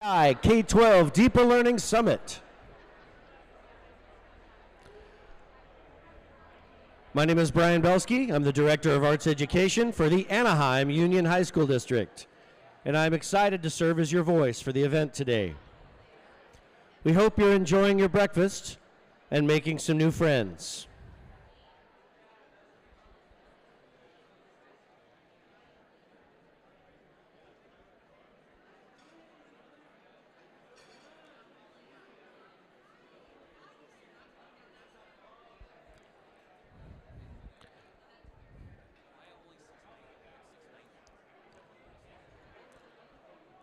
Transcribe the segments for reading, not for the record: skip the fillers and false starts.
K-12 Deeper Learning Summit. My name is Brian Belsky. I'm the Director of Arts Education for the Anaheim Union High School District, and I'm excited to serve as your voice for the event today. We hope you're enjoying your breakfast and making some new friends.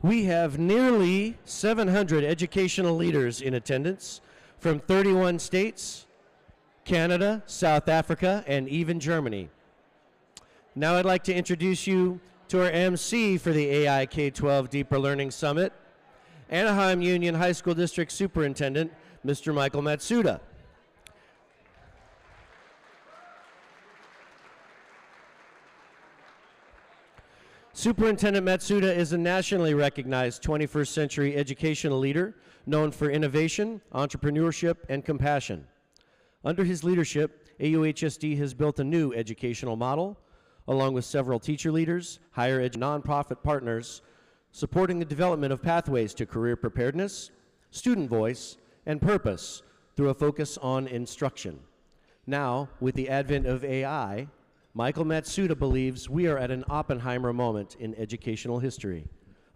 We have nearly 700 educational leaders in attendance from 31 states, Canada, South Africa, and even Germany. Now I'd like to introduce you to our MC for the AI K-12 Deeper Learning Summit, Anaheim Union High School District Superintendent, Mr. Michael Matsuda. Superintendent Matsuda is a nationally recognized 21st century educational leader known for innovation, entrepreneurship, and compassion. Under his leadership, AUHSD has built a new educational model, along with several teacher leaders, higher ed nonprofit partners, supporting the development of pathways to career preparedness, student voice, and purpose through a focus on instruction. Now, with the advent of AI, Michael Matsuda believes we are at an Oppenheimer moment in educational history,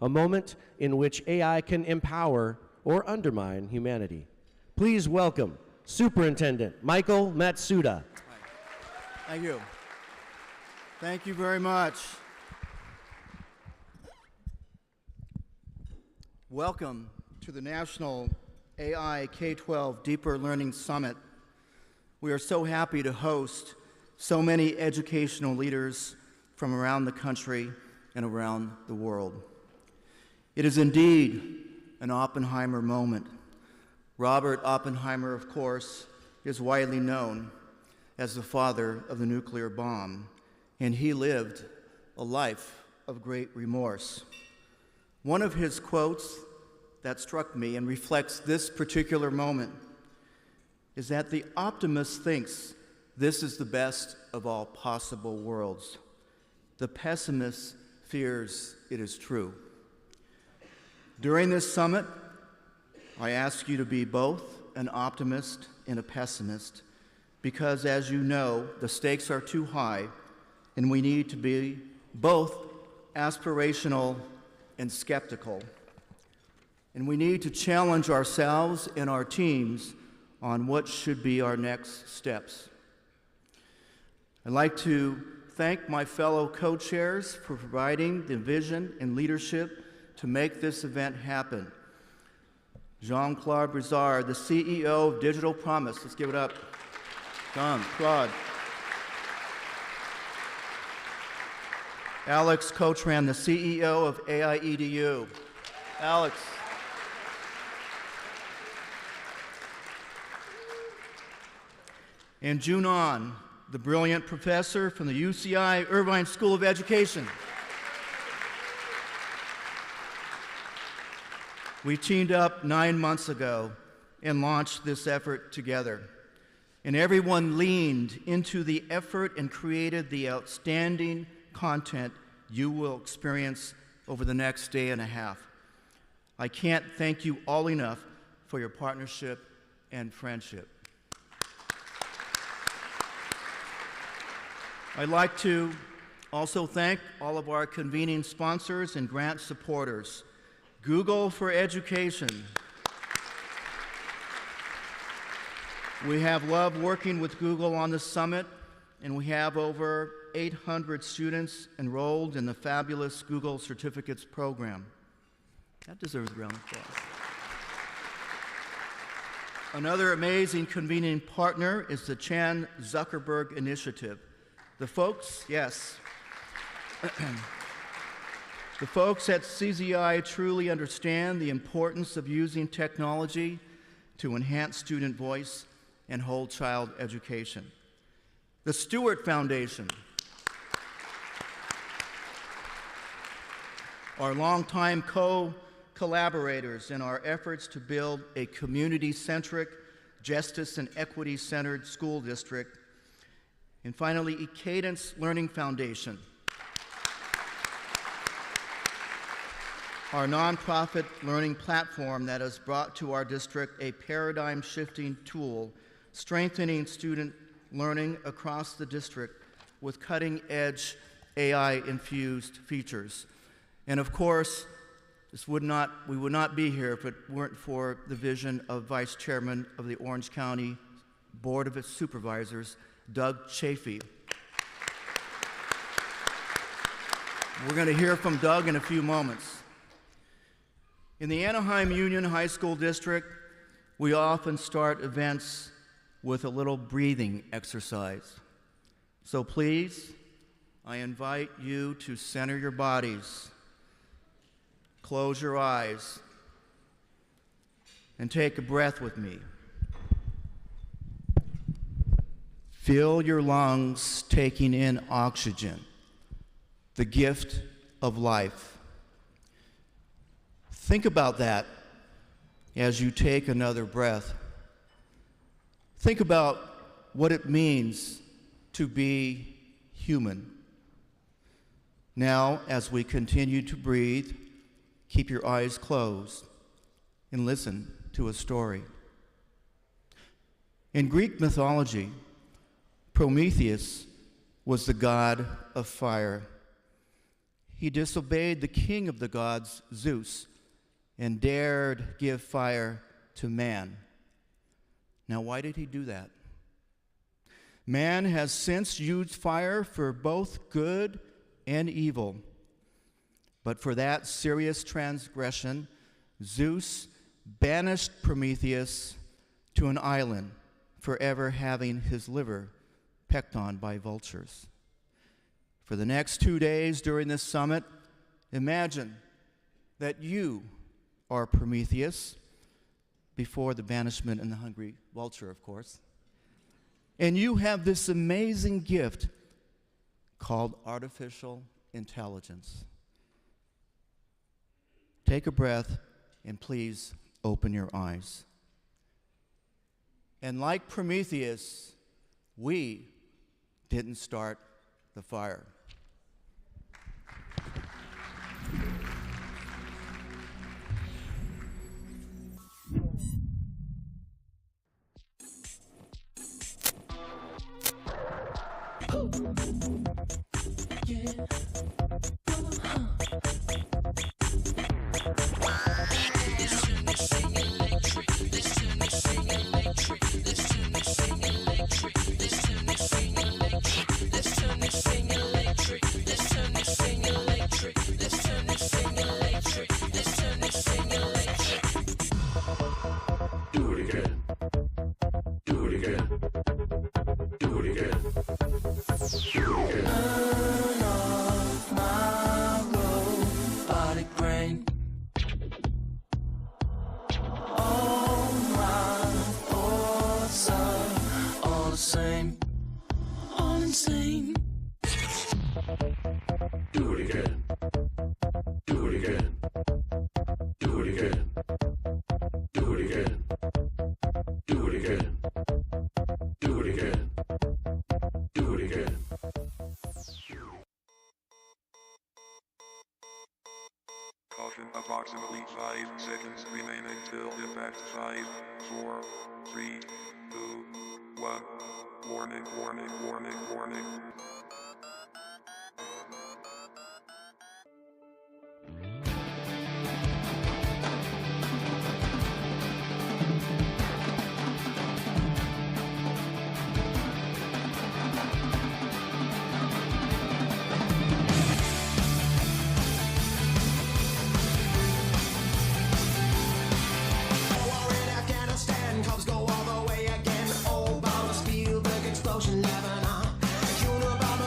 a moment in which AI can empower or undermine humanity. Please welcome Superintendent Michael Matsuda. Thank you. Thank you very much. Welcome to the National AI K-12 Deeper Learning Summit. We are so happy to host so many educational leaders from around the country and around the world. It is indeed an Oppenheimer moment. Robert Oppenheimer, of course, is widely known as the father of the nuclear bomb, and he lived a life of great remorse. One of his quotes that struck me and reflects this particular moment is that the optimist thinks this is the best of all possible worlds. The pessimist fears it is true. During this summit, I ask you to be both an optimist and a pessimist because, as you know, the stakes are too high and we need to be both aspirational and skeptical. And we need to challenge ourselves and our teams on what should be our next steps. I'd like to thank my fellow co-chairs for providing the vision and leadership to make this event happen. Jean-Claude Brizard, the CEO of Digital Promise. Let's give it up. Jean-Claude. Alex Cochran, the CEO of AIEDU. Alex. And June On, the brilliant professor from the UCI Irvine School of Education. We teamed up 9 months ago and launched this effort together. And everyone leaned into the effort and created the outstanding content you will experience over the next day and a half. I can't thank you all enough for your partnership and friendship. I'd like to also thank all of our convening sponsors and grant supporters. Google for Education. We have loved working with Google on the summit, and we have over 800 students enrolled in the fabulous Google Certificates program. That deserves a round of applause. Another amazing convening partner is the Chan Zuckerberg Initiative. The folks, yes. The folks at CZI truly understand the importance of using technology to enhance student voice and whole child education. The Stewart Foundation, our longtime collaborators in our efforts to build a community-centric, justice and equity-centered school district. And finally, Cadence Learning Foundation, our nonprofit learning platform that has brought to our district a paradigm-shifting tool, strengthening student learning across the district with cutting-edge AI-infused features. And of course, we would not be here if it weren't for the vision of Vice Chairman of the Orange County Board of Supervisors, Doug Chafee. We're going to hear from Doug in a few moments. In the Anaheim Union High School District, we often start events with a little breathing exercise. So please, I invite you to center your bodies, close your eyes, and take a breath with me. Fill your lungs taking in oxygen, the gift of life. Think about that as you take another breath. Think about what it means to be human. Now, as we continue to breathe, keep your eyes closed and listen to a story. In Greek mythology, Prometheus was the god of fire. He disobeyed the king of the gods, Zeus, and dared give fire to man. Now, why did he do that? Man has since used fire for both good and evil. But for that serious transgression, Zeus banished Prometheus to an island, forever having his liver pecked on by vultures. For the next 2 days during this summit, imagine that you are Prometheus, before the banishment and the hungry vulture, of course. And you have this amazing gift called artificial intelligence. Take a breath and please open your eyes. And like Prometheus, we didn't start the fire. Approximately 5 seconds remain until impact. 5, 4, 3, 2, 1. Warning, warning, warning, warning. Cubs go all the way again. Obama's Spielberg explosion, Lebanon. Universal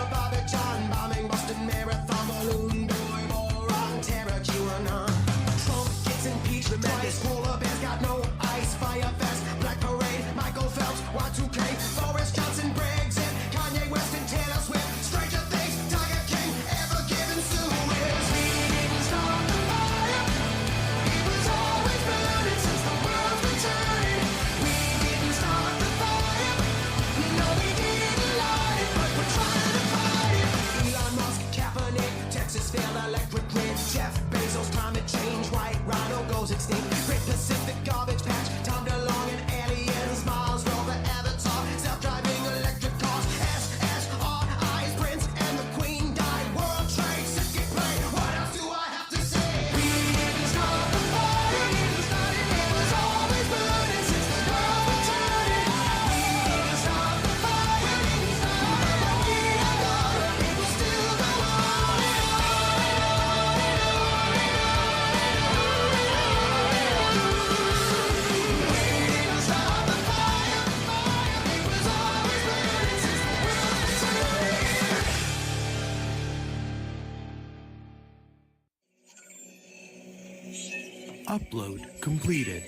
Upload completed.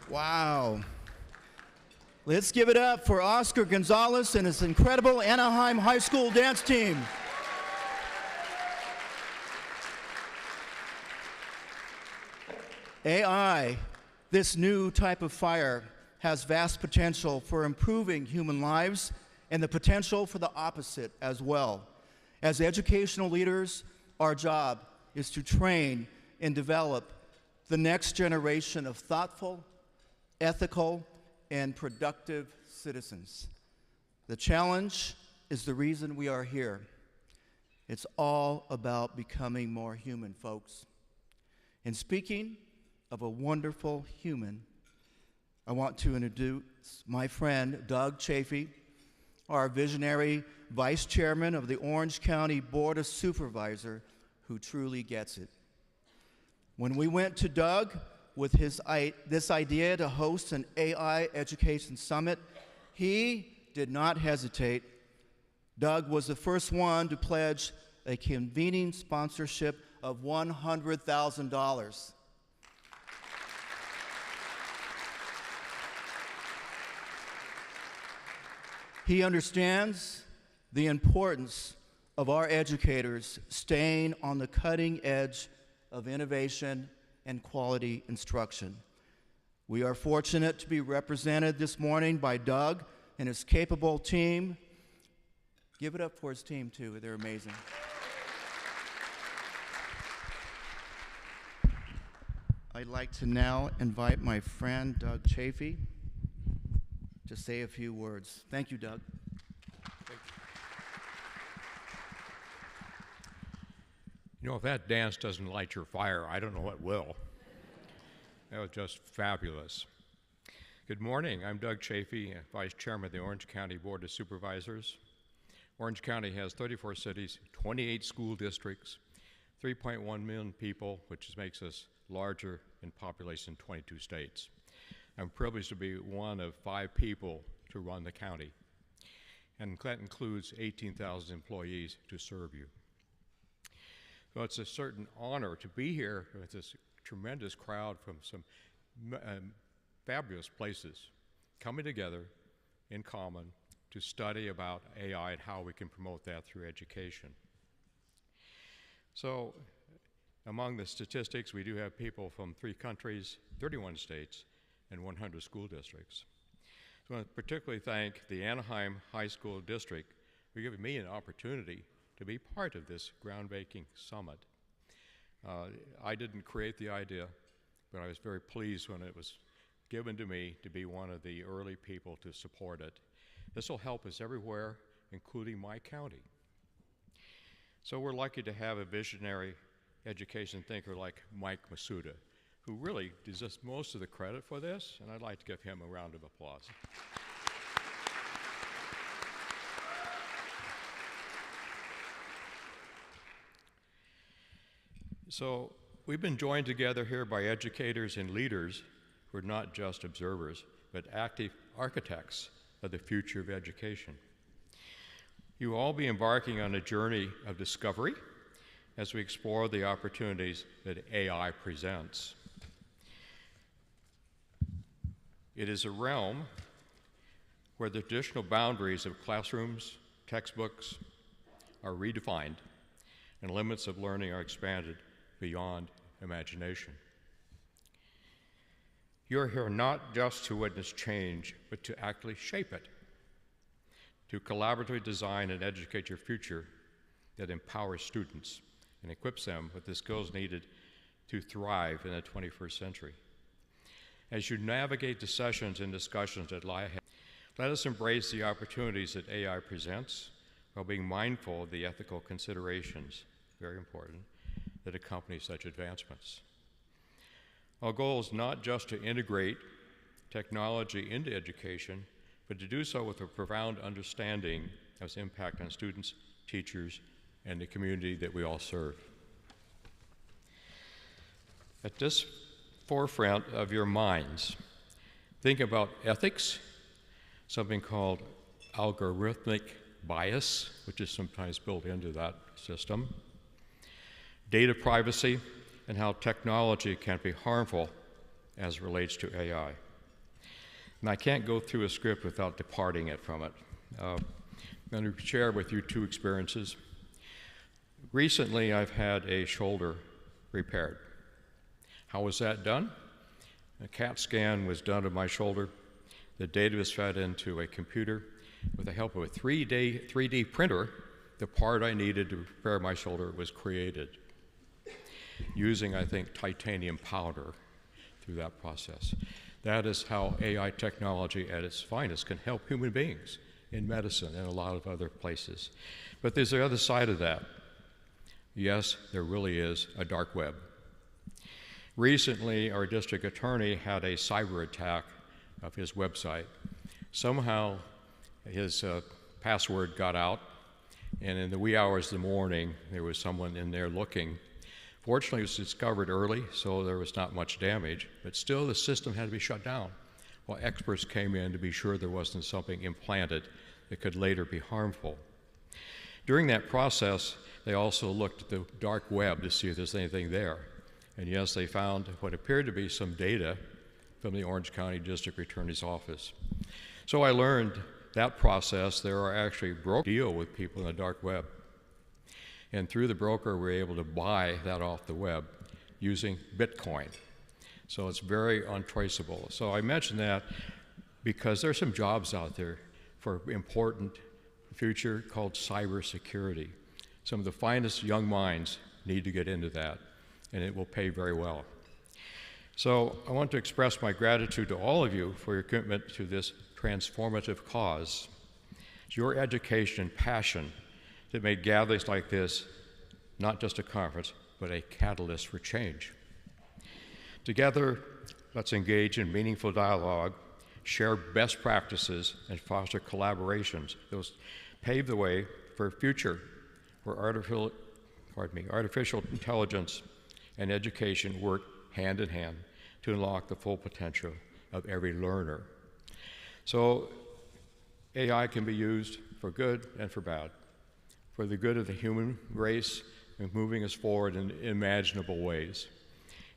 Wow. Let's give it up for Oscar Gonzalez and his incredible Anaheim High School dance team. AI, this new type of fire, has vast potential for improving human lives and the potential for the opposite as well. As educational leaders, our job is to train and develop the next generation of thoughtful, ethical, and productive citizens. The challenge is the reason we are here. It's all about becoming more human, folks. And speaking of a wonderful human, I want to introduce my friend Doug Chafee, our visionary vice chairman of the Orange County Board of Supervisors, who truly gets it. When we went to Doug with this idea to host an AI education summit, he did not hesitate. Doug was the first one to pledge a convening sponsorship of $100,000. He understands the importance of our educators staying on the cutting edge of innovation and quality instruction. We are fortunate to be represented this morning by Doug and his capable team. Give it up for his team, too. They're amazing. I'd like to now invite my friend Doug Chafee to say a few words. Thank you, Doug. You know, if that dance doesn't light your fire, I don't know what will. That was just fabulous. Good morning. I'm Doug Chafee, Vice Chairman of the Orange County Board of Supervisors. Orange County has 34 cities, 28 school districts, 3.1 million people, which makes us larger in population in 22 states. I'm privileged to be one of 5 people to run the county, and that includes 18,000 employees to serve you. So it's a certain honor to be here with this tremendous crowd from some fabulous places coming together in common to study about AI and how we can promote that through education. So among the statistics, we do have people from 3 countries, 31 states, and 100 school districts. So I want to particularly thank the Anaheim High School District for giving me an opportunity to be part of this groundbreaking summit. I didn't create the idea, but I was very pleased when it was given to me to be one of the early people to support it. This will help us everywhere, including my county. So we're lucky to have a visionary education thinker like Mike Masuda, who really deserves most of the credit for this, and I'd like to give him a round of applause. So we've been joined together here by educators and leaders who are not just observers, but active architects of the future of education. You will all be embarking on a journey of discovery as we explore the opportunities that AI presents. It is a realm where the traditional boundaries of classrooms, textbooks are redefined, and limits of learning are expanded beyond imagination. You're here not just to witness change, but to actually shape it, to collaboratively design and educate your future that empowers students and equips them with the skills needed to thrive in the 21st century. As you navigate the sessions and discussions that lie ahead, let us embrace the opportunities that AI presents while being mindful of the ethical considerations, very important, that accompany such advancements. Our goal is not just to integrate technology into education, but to do so with a profound understanding of its impact on students, teachers, and the community that we all serve. At this forefront of your minds, think about ethics something called algorithmic bias, which is sometimes built into that system, data privacy, and how technology can be harmful as it relates to AI. And I can't go through a script without departing it from it. I'm going to share with you two experiences. Recently, I've had a shoulder repaired. How was that done? A CAT scan was done of my shoulder. The data was fed into a computer. With the help of a 3D printer, the part I needed to repair my shoulder was created, using, I think, titanium powder through that process. That is how AI technology at its finest can help human beings in medicine and a lot of other places. But there's the other side of that. Yes, there really is a dark web. Recently, our district attorney had a cyber attack of his website. Somehow, his password got out, and in the wee hours of the morning, there was someone in there looking. Fortunately, it was discovered early, so there was not much damage, but still the system had to be shut down while experts came in to be sure there wasn't something implanted that could later be harmful. During that process, they also looked at the dark web to see if there's anything there. And yes, they found what appeared to be some data from the Orange County District Attorney's Office. So I learned that process, there are actually brokers deal with people in the dark web. And through the broker, we're able to buy that off the web using Bitcoin. So it's very untraceable. So I mention that because there's some jobs out there for important future called cybersecurity. Some of the finest young minds need to get into that, and it will pay very well. So I want to express my gratitude to all of you for your commitment to this transformative cause. It's your education and passion that made gatherings like this not just a conference, but a catalyst for change. Together, let's engage in meaningful dialogue, share best practices, and foster collaborations. Those pave the way for a future where artificial intelligence and education work hand in hand to unlock the full potential of every learner. So AI can be used for good and for bad, for the good of the human race and moving us forward in imaginable ways.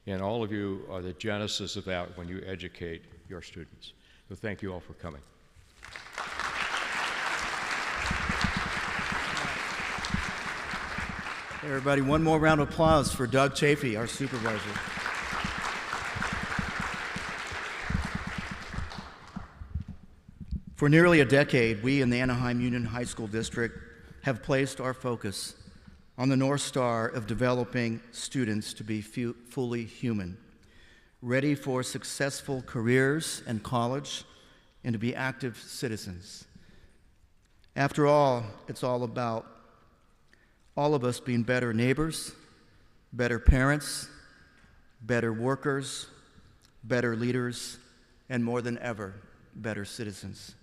And all of you are the genesis of that when you educate your students. So thank you all for coming. Hey, everybody, one more round of applause for Doug Chafee, our supervisor. For nearly a decade, we in the Anaheim Union High School District have placed our focus on the North Star of developing students to be fully human, ready for successful careers and college, and to be active citizens. After all, it's all about all of us being better neighbors, better parents, better workers, better leaders, and more than ever, better citizens.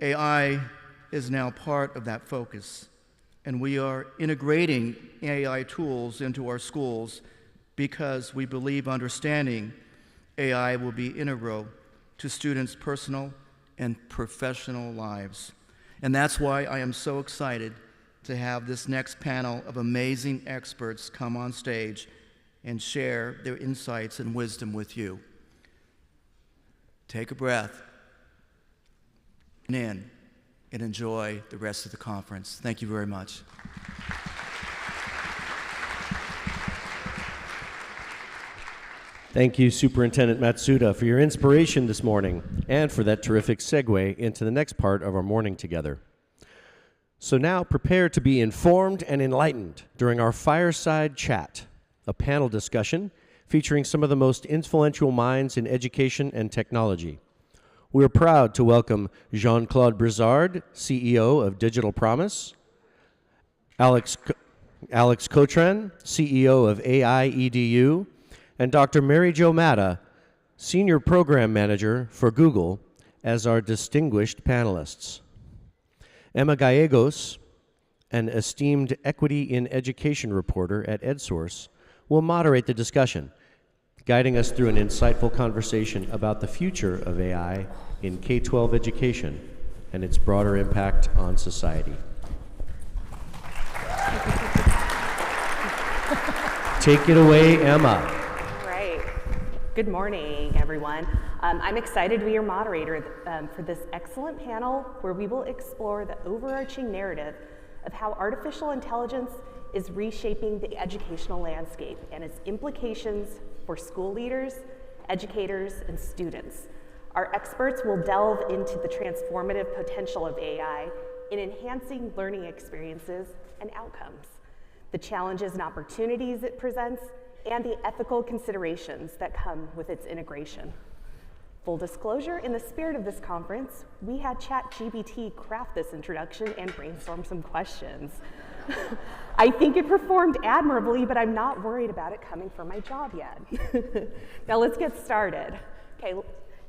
AI is now part of that focus, and we are integrating AI tools into our schools because we believe understanding AI will be integral to students' personal and professional lives. And that's why I am so excited to have this next panel of amazing experts come on stage and share their insights and wisdom with you. Take a breath in and enjoy the rest of the conference. Thank you very much. Thank you, Superintendent Matsuda, for your inspiration this morning and for that terrific segue into the next part of our morning together. So now prepare to be informed and enlightened during our Fireside Chat, a panel discussion featuring some of the most influential minds in education and technology. We're proud to welcome Jean-Claude Brizard, CEO of Digital Promise, Alex Cotran, CEO of AI EDU, and Dr. Mary Jo Matta, Senior Program Manager for Google, as our distinguished panelists. Emma Gallegos, an esteemed Equity in Education reporter at EdSource, will moderate the discussion. guiding us through an insightful conversation about the future of AI in K-12 education and its broader impact on society. Take it away, Emma. All right. Good morning, everyone. I'm excited to be your moderator for this excellent panel where we will explore the overarching narrative of how artificial intelligence is reshaping the educational landscape and its implications for school leaders, educators, and students. Our experts will delve into the transformative potential of AI in enhancing learning experiences and outcomes, the challenges and opportunities it presents, and the ethical considerations that come with its integration. Full disclosure, in the spirit of this conference, we had ChatGPT craft this introduction and brainstorm some questions. I think it performed admirably, but I'm not worried about it coming from my job yet. Now let's get started. Okay,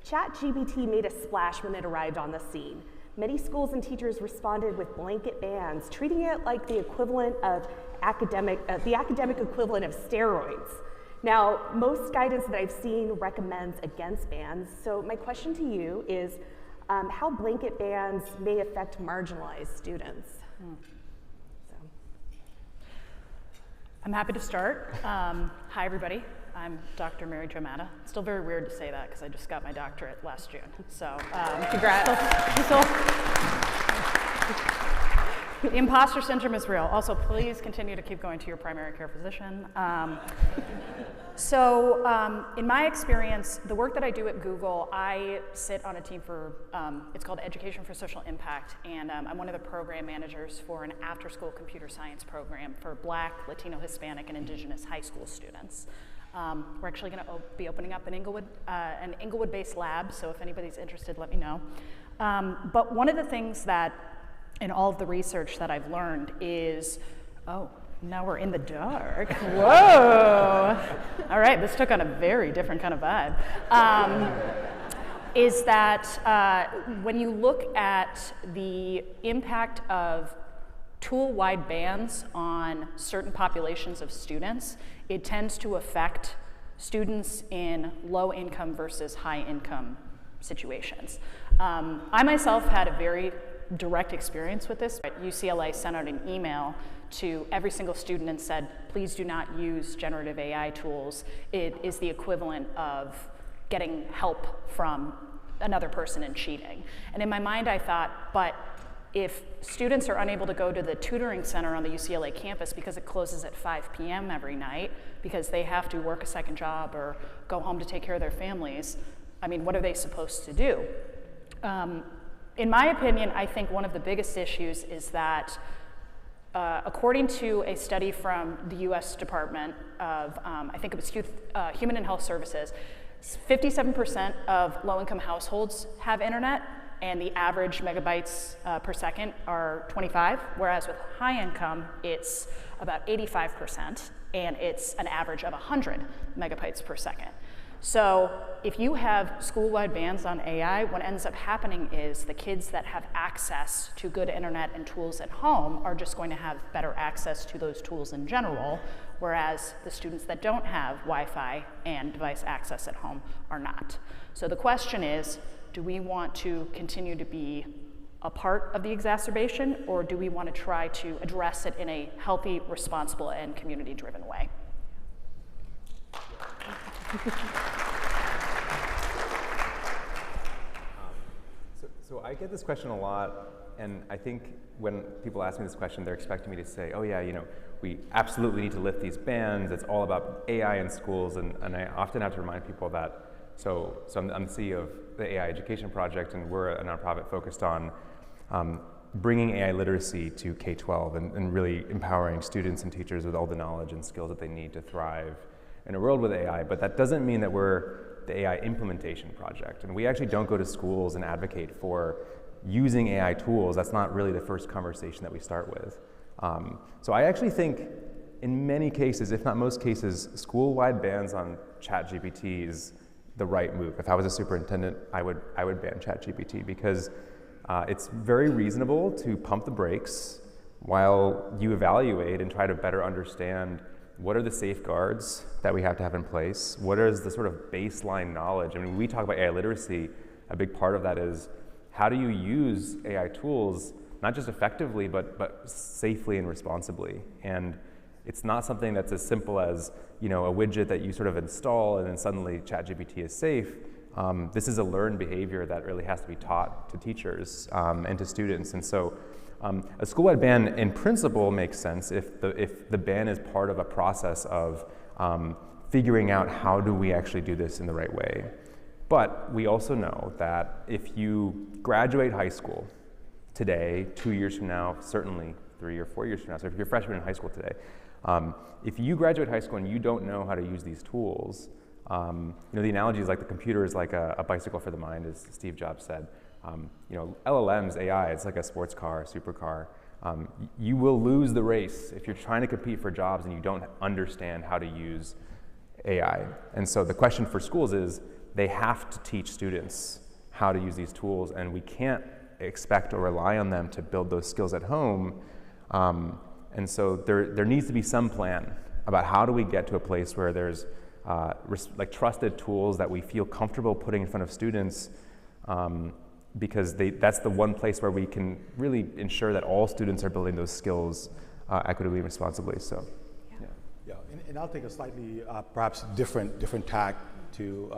ChatGPT made a splash when it arrived on the scene. Many schools and teachers responded with blanket bans, treating it like the equivalent of the academic equivalent of steroids. Now, most guidance that I've seen recommends against bans, so my question to you is how blanket bans may affect marginalized students. So. I'm happy to start. Hi, everybody. I'm Dr. Mary Jo Matta. It's still very weird to say that because I just got my doctorate last June. So, congrats. The imposter syndrome is real. Also, please continue to keep going to your primary care physician. In my experience, the work that I do at Google, I sit on a team for, it's called Education for Social Impact, and I'm one of the program managers for an after-school computer science program for Black, Latino, Hispanic, and Indigenous high school students. We're actually going to be opening up an Inglewood-based lab, so if anybody's interested, let me know. But one of the things that in all of the research that I've learned is, oh, now we're in the dark. Whoa! All right, this took on a very different kind of vibe. Is that when you look at the impact of tool-wide bans on certain populations of students, it tends to affect students in low-income versus high-income situations. I myself had a very direct experience with this. At UCLA sent out an email to every single student and said, please do not use generative AI tools. It is the equivalent of getting help from another person and cheating. And in my mind I thought, but if students are unable to go to the tutoring center on the UCLA campus because it closes at 5 p.m. every night because they have to work a second job or go home to take care of their families, I mean, what are they supposed to do? In my opinion, I think one of the biggest issues is that according to a study from the US Department of, I think it was Human and Health Services, 57% of low-income households have internet, and the average megabytes per second are 25, whereas with high income, it's about 85%, and it's an average of 100 megabytes per second. So if you have school-wide bans on AI, what ends up happening is the kids that have access to good internet and tools at home are just going to have better access to those tools in general, whereas the students that don't have Wi-Fi and device access at home are not. So the question is, do we want to continue to be a part of the exacerbation, or do we want to try to address it in a healthy, responsible, and community-driven way? So I get this question a lot, and I think when people ask me this question, they're expecting me to say, oh yeah, you know, we absolutely need to lift these bans, it's all about AI in schools, and I often have to remind people that, so I'm the CEO of the AI Education Project, and we're a nonprofit focused on bringing AI literacy to K-12 and really empowering students and teachers with all the knowledge and skills that they need to thrive in a world with AI, but that doesn't mean that we're the AI implementation project. And we actually don't go to schools and advocate for using AI tools. That's not really the first conversation that we start with. So I actually think in many cases, if not most cases, school-wide bans on ChatGPT is the right move. If I was a superintendent, I would ban ChatGPT because it's very reasonable to pump the brakes while you evaluate and try to better understand what are the safeguards that we have to have in place? What is the sort of baseline knowledge? I mean, when we talk about AI literacy, a big part of that is how do you use AI tools, not just effectively, but safely and responsibly? And it's not something that's as simple as, a widget that you sort of install and then suddenly ChatGPT is safe. This is a learned behavior that really has to be taught to teachers and to students. And so a school-wide ban in principle makes sense if the ban is part of a process of figuring out how do we actually do this in the right way. But we also know that if you graduate high school today, 2 years from now, certainly 3 or 4 years from now, so if you're a freshman in high school today, if you graduate high school and you don't know how to use these tools, the analogy is like the computer is like a bicycle for the mind, as Steve Jobs said. LLMs, AI, it's like a sports car, a supercar. You will lose the race if you're trying to compete for jobs and you don't understand how to use AI. And so the question for schools is they have to teach students how to use these tools, and we can't expect or rely on them to build those skills at home. And so there needs to be some plan about how do we get to a place where there's like trusted tools that we feel comfortable putting in front of students, because that's the one place where we can really ensure that all students are building those skills equitably and responsibly. So, yeah, and I'll take a slightly perhaps different tack to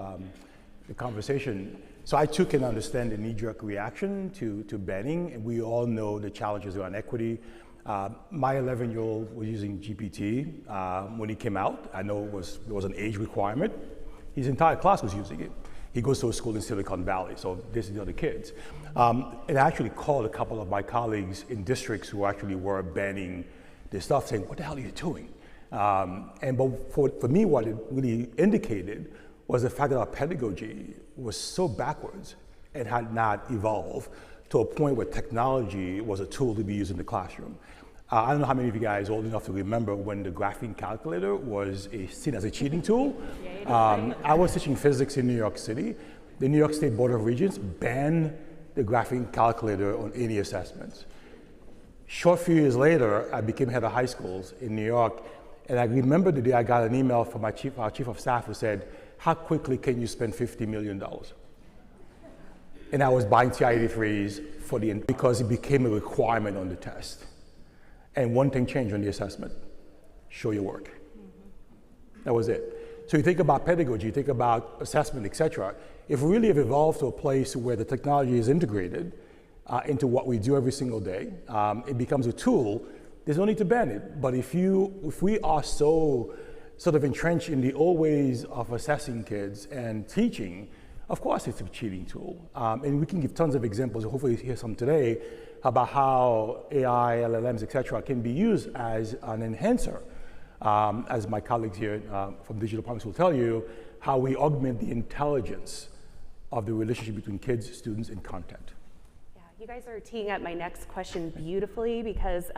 the conversation. So I too can understand the knee-jerk reaction to banning, and we all know the challenges around equity. My 11-year-old was using GPT when he came out. I know there was an age requirement. His entire class was using it. He goes to a school in Silicon Valley, so this is the other kids. And I actually called a couple of my colleagues in districts who actually were banning this stuff, saying, what the hell are you doing? But for me, what it really indicated was the fact that our pedagogy was so backwards and had not evolved to a point where technology was a tool to be used in the classroom. I don't know how many of you guys are old enough to remember when the graphing calculator was seen as a cheating tool. I was teaching physics in New York City. The New York State Board of Regents banned the graphing calculator on any assessments. Short few years later, I became head of high schools in New York, and I remember the day I got an email from our chief of staff who said, how quickly can you spend $50 million? And I was buying TI-83s because it became a requirement on the test. And one thing changed on the assessment: show your work. That was it. So you think about pedagogy, you think about assessment, et cetera. If we really have evolved to a place where the technology is integrated into what we do every single day, it becomes a tool, there's no need to ban it. But if we are so sort of entrenched in the old ways of assessing kids and teaching, of course it's a cheating tool. And we can give tons of examples, hopefully hear some today, about how AI, LLMs, et cetera, can be used as an enhancer. As my colleagues here from Digital Departments will tell you, how we augment the intelligence of the relationship between kids, students, and content. Yeah, you guys are teeing up my next question beautifully, because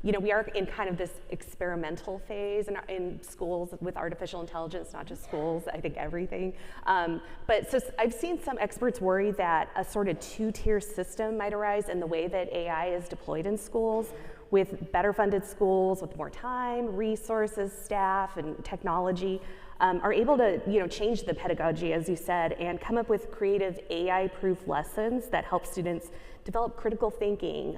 we are in kind of this experimental phase in schools with artificial intelligence, not just schools, I think everything. But so I've seen some experts worry that a sort of two-tier system might arise in the way that AI is deployed in schools, with better funded schools with more time, resources, staff, and technology, are able to change the pedagogy, as you said, and come up with creative AI-proof lessons that help students develop critical thinking,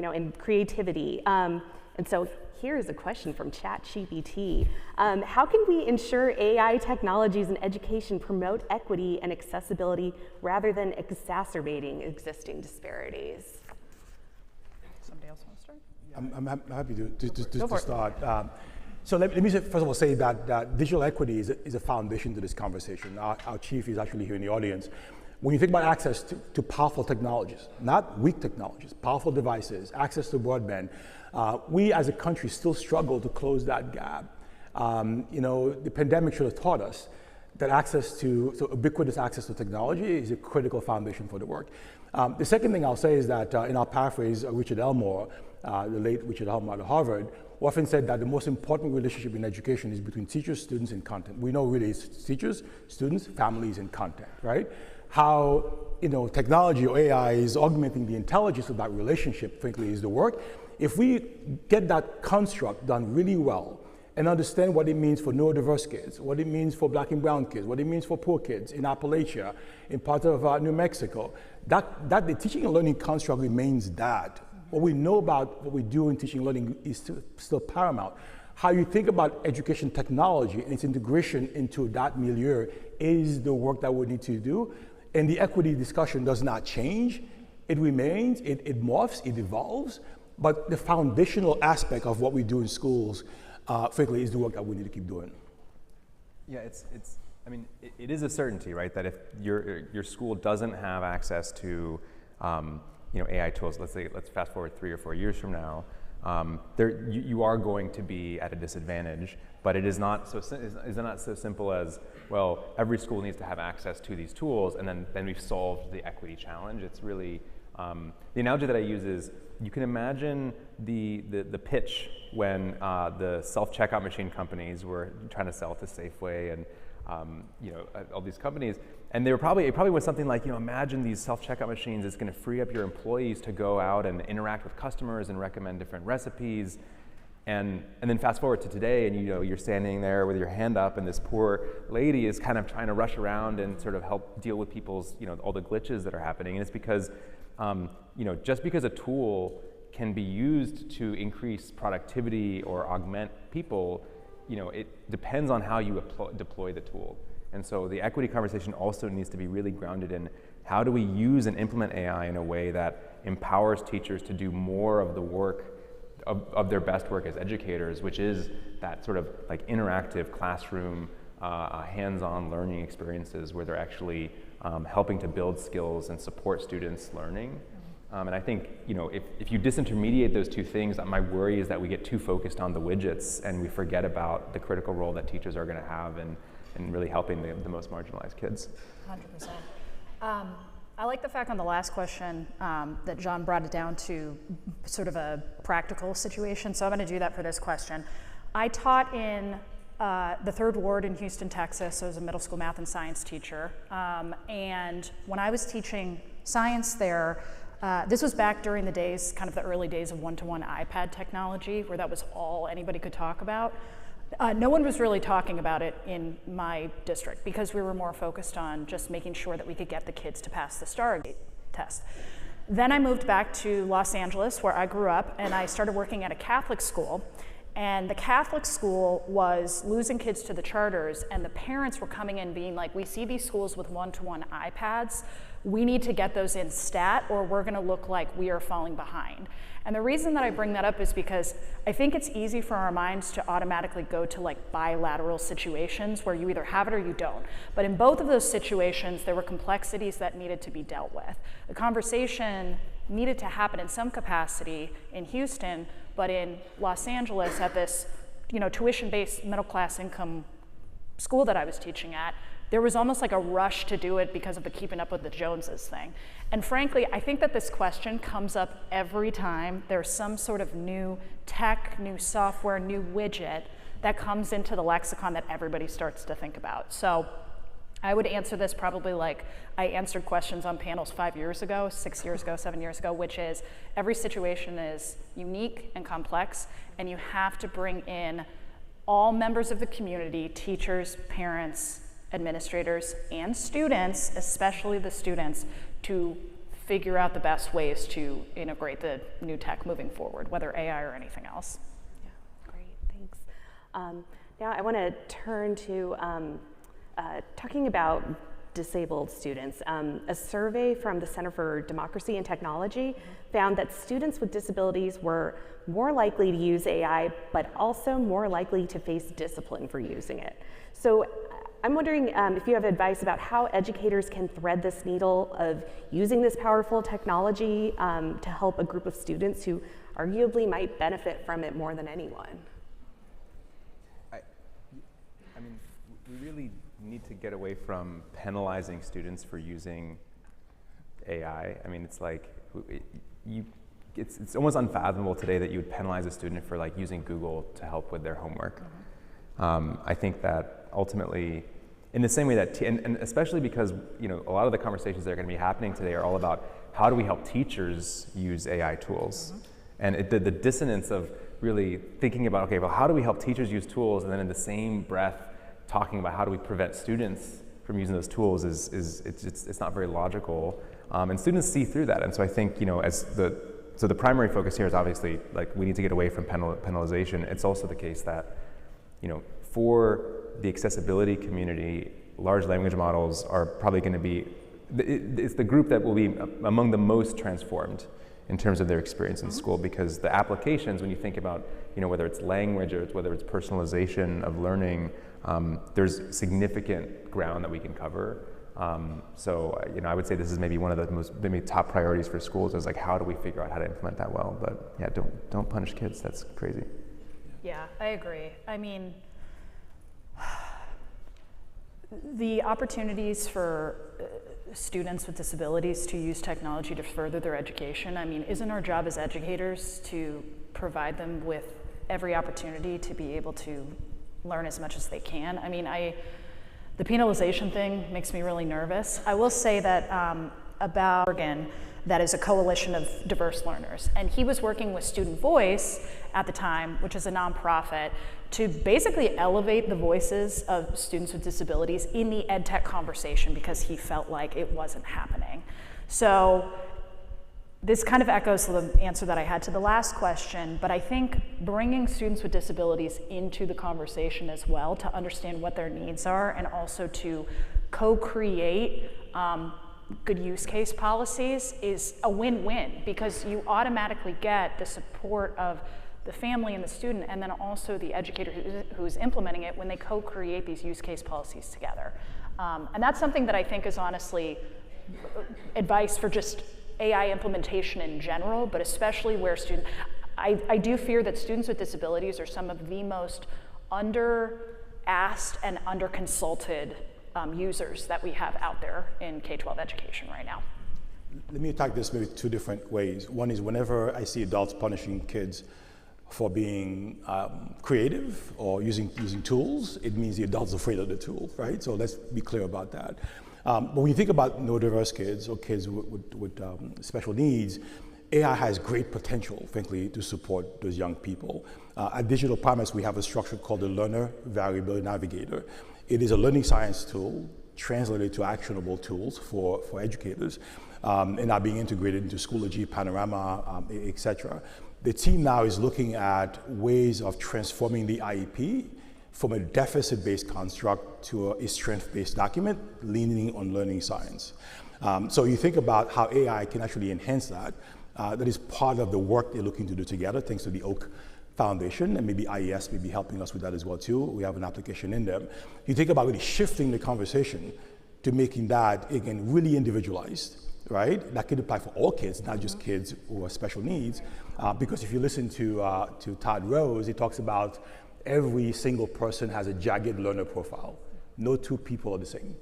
and creativity. And so here's a question from ChatGPT. How can we ensure AI technologies in education promote equity and accessibility rather than exacerbating existing disparities? Somebody else want to start? I'm happy to start. So let me first of all say that digital equity is a foundation to this conversation. Our chief is actually here in the audience. When you think about access to powerful technologies, not weak technologies, powerful devices, access to broadband, we as a country still struggle to close that gap. The pandemic should have taught us that ubiquitous access to technology is a critical foundation for the work. The second thing I'll say is that, in our paraphrase, Richard Elmore, the late Richard Elmore at Harvard, often said that the most important relationship in education is between teachers, students, and content. We know really it's teachers, students, families, and content, right? How technology or AI is augmenting the intelligence of that relationship, frankly, is the work. If we get that construct done really well and understand what it means for neurodiverse kids, what it means for black and brown kids, what it means for poor kids in Appalachia, in parts of New Mexico. That the teaching and learning construct remains that. What we know about what we do in teaching and learning is still paramount. How you think about education technology and its integration into that milieu is the work that we need to do. And the equity discussion does not change. It remains, it morphs, it evolves, but the foundational aspect of what we do in schools, frankly, is the work that we need to keep doing. Yeah, I mean, it is a certainty, right, that if your school doesn't have access to, AI tools, let's fast forward 3 or 4 years from now, you are going to be at a disadvantage, but it is not so simple as, well, every school needs to have access to these tools, and then we've solved the equity challenge. It's really, the analogy that I use is, you can imagine the pitch when the self-checkout machine companies were trying to sell to Safeway and all these companies, and it probably was something like, imagine these self-checkout machines is going to free up your employees to go out and interact with customers and recommend different recipes, and then fast forward to today, and you're standing there with your hand up, and this poor lady is kind of trying to rush around and sort of help deal with people's all the glitches that are happening, and it's because just because a tool can be used to increase productivity or augment people, it depends on how you deploy the tool. And so the equity conversation also needs to be really grounded in how do we use and implement AI in a way that empowers teachers to do more of the work of their best work as educators, which is that sort of like interactive classroom, hands-on learning experiences where they're actually helping to build skills and support students' learning. And I think, if you disintermediate those two things, my worry is that we get too focused on the widgets and we forget about the critical role that teachers are going to have in really helping the most marginalized kids. 100%. I like the fact on the last question that John brought it down to sort of a practical situation, so I'm going to do that for this question. I taught in the 3rd Ward in Houston, Texas. I was a middle school math and science teacher, and when I was teaching science there, this was back during the days, kind of the early days of one-to-one iPad technology, where that was all anybody could talk about. No one was really talking about it in my district because we were more focused on just making sure that we could get the kids to pass the Stargate test. Then I moved back to Los Angeles, where I grew up, and I started working at a Catholic school. And the Catholic school was losing kids to the charters, and the parents were coming in being like, we see these schools with one-to-one iPads. We need to get those in stat, or we're going to look like we are falling behind. And the reason that I bring that up is because I think it's easy for our minds to automatically go to like bilateral situations where you either have it or you don't. But in both of those situations, there were complexities that needed to be dealt with. The conversation needed to happen in some capacity in Houston, but in Los Angeles at this tuition-based middle-class income school that I was teaching at, there was almost like a rush to do it because of the keeping up with the Joneses thing. And frankly, I think that this question comes up every time there's some sort of new tech, new software, new widget that comes into the lexicon that everybody starts to think about. So I would answer this probably like I answered questions on panels 5 years ago, 6 years ago, 7 years ago, which is every situation is unique and complex, and you have to bring in all members of the community, teachers, parents, administrators, and students, especially the students, to figure out the best ways to integrate the new tech moving forward, whether AI or anything else. Yeah, great, thanks. Now I want to turn to talking about disabled students. A survey from the Center for Democracy and Technology found that students with disabilities were more likely to use AI, but also more likely to face discipline for using it. So I'm wondering if you have advice about how educators can thread this needle of using this powerful technology to help a group of students who arguably might benefit from it more than anyone. I mean, we really need to get away from penalizing students for using AI. I mean, it's like, it's almost unfathomable today that you would penalize a student for like using Google to help with their homework. I think that ultimately, in the same way that, and especially because a lot of the conversations that are going to be happening today are all about how do we help teachers use AI tools, and the dissonance of really thinking about, okay, well, how do we help teachers use tools, and then in the same breath talking about how do we prevent students from using those tools it's not very logical, and students see through that. And so I think, you know, so the primary focus here is obviously like we need to get away from penalization. It's also the case that, you know, for the accessibility community, large language models are probably going to be, it's the group that will be among the most transformed in terms of their experience in school, because the applications, when you think about, you know, whether it's language or whether it's personalization of learning, there's significant ground that we can cover. So, you know, I would say this is maybe one of the most maybe top priorities for schools, is like, how do we figure out how to implement that well? But yeah, don't punish kids. That's crazy. Yeah, I agree. I mean, the opportunities for students with disabilities to use technology to further their education, I mean, isn't our job as educators to provide them with every opportunity to be able to learn as much as they can? I mean, the penalization thing makes me really nervous. I will say that about Oregon, that is a coalition of diverse learners, and he was working with Student Voice at the time, which is a nonprofit, to basically elevate the voices of students with disabilities in the ed tech conversation, because he felt like it wasn't happening. So this kind of echoes the answer that I had to the last question, but I think bringing students with disabilities into the conversation as well, to understand what their needs are, and also to co-create good use case policies, is a win-win, because you automatically get the support of the family and the student, and then also the educator who's implementing it, when they co-create these use case policies together. And that's something that I think is honestly advice for just AI implementation in general, but especially where I do fear that students with disabilities are some of the most under-asked and under-consulted users that we have out there in K-12 education right now. Let me attack this maybe two different ways. One is, whenever I see adults punishing kids for being creative or using tools, it means the adult's afraid of the tool, right? So let's be clear about that. But when you think about neurodiverse kids or kids with special needs, AI has great potential, frankly, to support those young people. At Digital Promise, we have a structure called the Learner Variability Navigator. It is a learning science tool translated to actionable tools for educators, and are being integrated into Schoology, Panorama, et cetera. The team now is looking at ways of transforming the IEP from a deficit-based construct to a strength-based document, leaning on learning science. So you think about how AI can actually enhance that. That is part of the work they're looking to do together, thanks to the Oak Foundation, and maybe IES may be helping us with that as well too. We have an application in them. You think about really shifting the conversation to making that, again, really individualized, right? That could apply for all kids, not just kids who have special needs. Because if you listen to Todd Rose, he talks about every single person has a jagged learner profile. No two people are the same.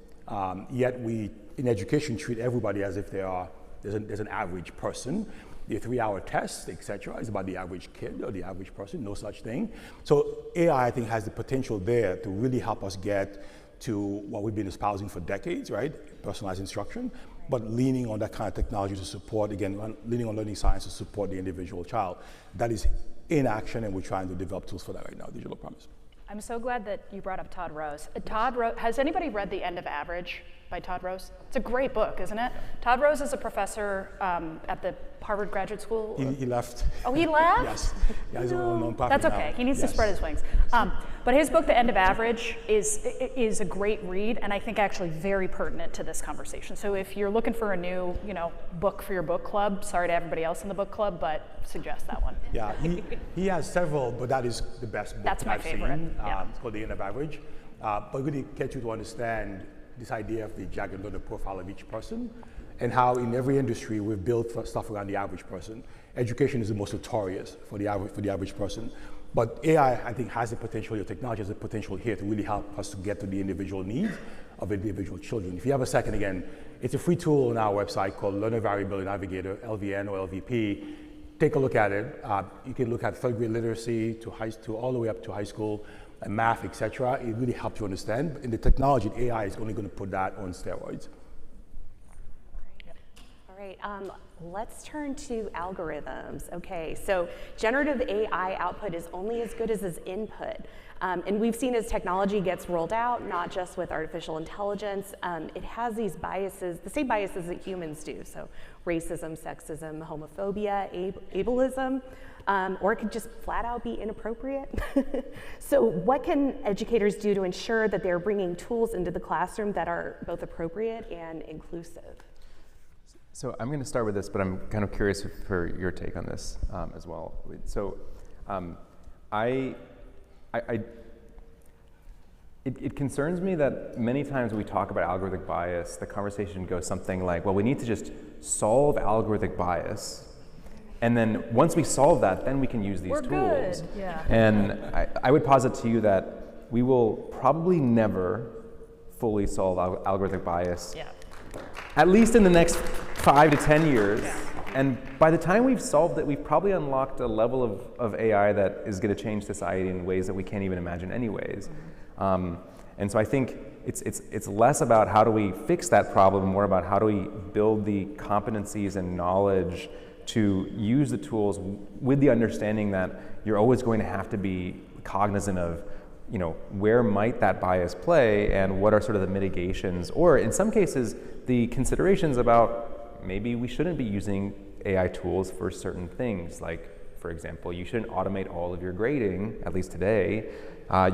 Yet we, in education, treat everybody as if there's an average person. The 3-hour test, et cetera, is about the average kid or the average person, no such thing. So AI, I think, has the potential there to really help us get to what we've been espousing for decades, right? Personalized instruction, but leaning on that kind of technology to support, again, leaning on learning science to support the individual child. That is in action, and we're trying to develop tools for that right now, Digital Promise. I'm so glad that you brought up Todd Rose. Has anybody read The End of Average by Todd Rose? It's a great book, isn't it? Todd Rose is a professor at the Harvard Graduate School. He left. Oh, he left? Yes. Yeah, he's a nonprofit. That's okay. Now. He needs to spread his wings. But his book, The End of Average, is a great read, and I think actually very pertinent to this conversation. So if you're looking for a new, book for your book club, sorry to everybody else in the book club, but suggest that one. Yeah, he has several, but that is the best book That's my I've favorite. seen. Yeah. It's called The End of Average. But really get you to understand this idea of the jagged learner profile of each person, and how in every industry we've built stuff around the average person. Education is the most notorious for the average person. But AI, I think, has the potential, your technology has the potential here to really help us to get to the individual needs of individual children. If you have a second, again, it's a free tool on our website called Learner Variability Navigator, LVN or LVP. Take a look at it. You can look at third grade literacy to all the way up to high school, and math, et cetera. It really helps you understand. And the technology, AI, is only going to put that on steroids. All right. Let's turn to algorithms. Okay, so generative AI output is only as good as its input. And we've seen as technology gets rolled out, not just with artificial intelligence, it has these biases, the same biases that humans do. So racism, sexism, homophobia, ableism, or it could just flat out be inappropriate. So what can educators do to ensure that they're bringing tools into the classroom that are both appropriate and inclusive? So I'm going to start with this, but I'm kind of curious for your take on this as well. So it concerns me that many times when we talk about algorithmic bias, the conversation goes something like, well, we need to just solve algorithmic bias, and then once we solve that, then we can use these tools. Good. Yeah. And I would posit to you that we will probably never fully solve algorithmic bias, at least in the next 5 to 10 years. Yeah. And by the time we've solved it, we've probably unlocked a level of AI that is going to change society in ways that we can't even imagine anyways. And so I think it's less about how do we fix that problem, more about how do we build the competencies and knowledge to use the tools with the understanding that you're always going to have to be cognizant of, you know, where might that bias play and what are sort of the mitigations, or in some cases, the considerations about maybe we shouldn't be using AI tools for certain things. Like, for example, you shouldn't automate all of your grading, at least today,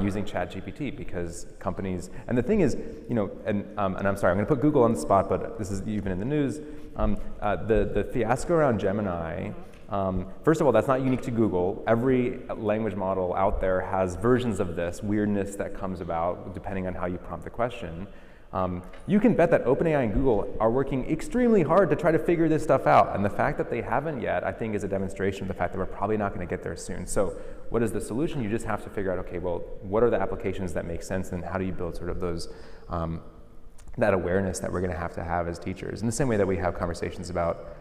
using ChatGPT, because companies, and the thing is, you know, and I'm sorry, I'm going to put Google on the spot, but this is even in the news, the fiasco around Gemini, first of all, that's not unique to Google. Every language model out there has versions of this weirdness that comes about depending on how you prompt the question. You can bet that OpenAI and Google are working extremely hard to try to figure this stuff out. And the fact that they haven't yet, I think, is a demonstration of the fact that we're probably not going to get there soon. So what is the solution? You just have to figure out, okay, well, what are the applications that make sense, and how do you build sort of those, that awareness that we're going to have as teachers, in the same way that we have conversations about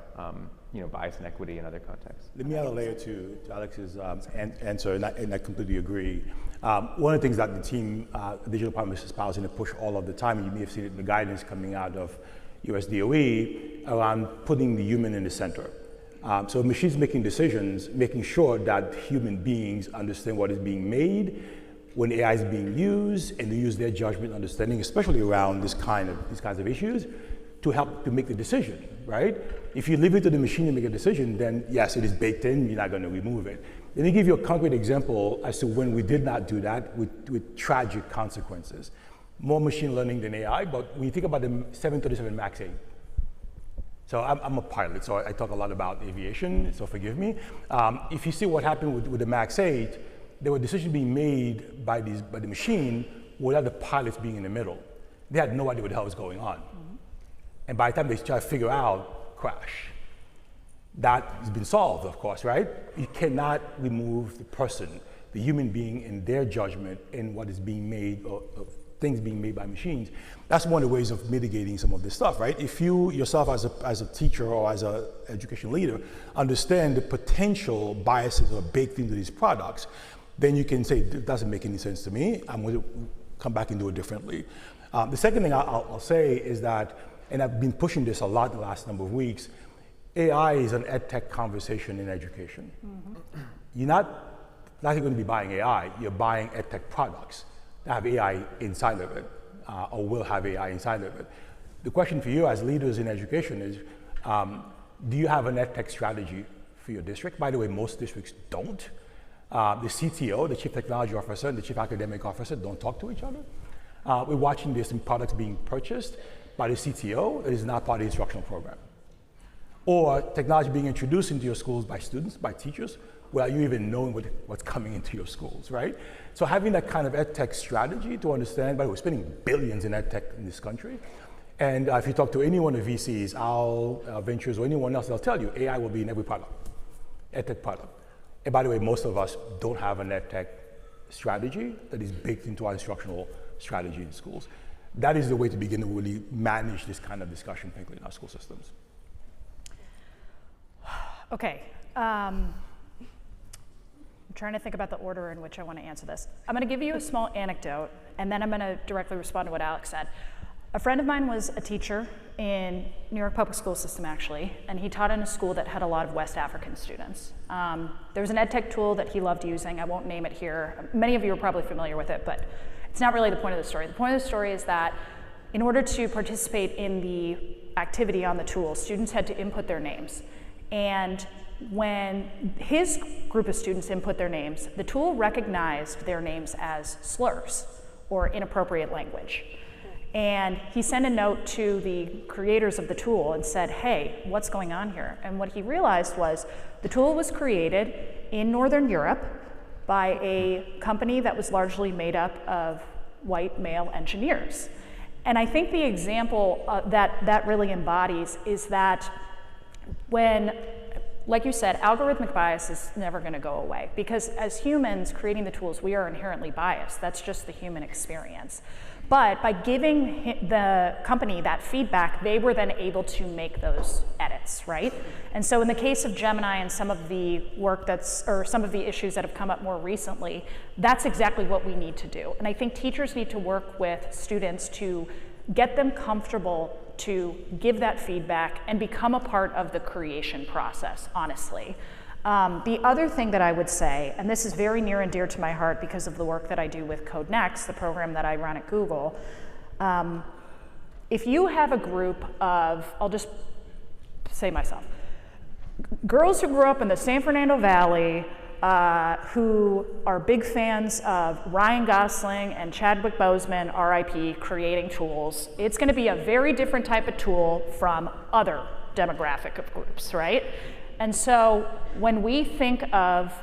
you know, bias and equity in other contexts. Let me add a layer to Alex's answer, and I completely agree. One of the things that the team, digital department, is espousing to push all of the time, and you may have seen it in the guidance coming out of US DOE, around putting the human in the center. So machines making decisions, making sure that human beings understand what is being made, when AI is being used, and they use their judgment understanding, especially around these kinds of issues, to help to make the decision, right? If you leave it to the machine to make a decision, then yes, it is baked in, you're not going to remove it. Let me give you a concrete example as to when we did not do that with tragic consequences. More machine learning than AI, but when you think about the 737 MAX 8, so I'm a pilot, so I talk a lot about aviation, so forgive me. If you see what happened with the MAX 8, there were decisions being made by the machine without the pilots being in the middle. They had no idea what the hell was going on. And by the time they try to figure out, crash. That has been solved, of course, right? You cannot remove the person, the human being, and their judgment in what is being made, or things being made by machines. That's one of the ways of mitigating some of this stuff, right? If you yourself as a teacher or as an education leader understand the potential biases that are baked into these products, then you can say, it doesn't make any sense to me, I'm going to come back and do it differently. The second thing I'll say is that, and I've been pushing this a lot the last number of weeks, AI is an ed tech conversation in education. Mm-hmm. You're not going to be buying AI, you're buying ed tech products that have AI inside of it, or will have AI inside of it. The question for you as leaders in education is, do you have an ed tech strategy for your district? By the way, most districts don't. The CTO, the Chief Technology Officer, and the Chief Academic Officer don't talk to each other. We're watching this in products being purchased by the CTO that is not part of the instructional program. Or technology being introduced into your schools by students, by teachers, without you even knowing what's coming into your schools, right? So having that kind of ed tech strategy to understand, by the way, we're spending billions in ed tech in this country. And if you talk to any one of the VCs, OWL, Ventures, or anyone else, they'll tell you AI will be in every product, ed tech product. And by the way, most of us don't have an ed tech strategy that is baked into our instructional strategy in schools. That is the way to begin to really manage this kind of discussion, frankly, in our school systems. Okay. I'm trying to think about the order in which I want to answer this. I'm going to give you a small anecdote, and then I'm going to directly respond to what Alex said. A friend of mine was a teacher in New York public school system, actually, and he taught in a school that had a lot of West African students. There was an ed tech tool that he loved using. I won't name it here. Many of you are probably familiar with it, but it's not really the point of the story. The point of the story is that in order to participate in the activity on the tool, students had to input their names. And when his group of students input their names, the tool recognized their names as slurs or inappropriate language. And he sent a note to the creators of the tool and said, hey, what's going on here? And what he realized was the tool was created in Northern Europe by a company that was largely made up of white male engineers. And I think the example that really embodies is that when, like you said, algorithmic bias is never going to go away, because as humans creating the tools, we are inherently biased. That's just the human experience. But by giving the company that feedback, they were then able to make those edits, right? And so in the case of Gemini and some of the work or some of the issues that have come up more recently, that's exactly what we need to do. And I think teachers need to work with students to get them comfortable to give that feedback and become a part of the creation process, honestly. The other thing that I would say, and this is very near and dear to my heart because of the work that I do with Code Next, the program that I run at Google, if you have a group of, I'll just say myself, girls who grew up in the San Fernando Valley, who are big fans of Ryan Gosling and Chadwick Boseman, RIP, creating tools, it's going to be a very different type of tool from other demographic of groups, right? And so when we think of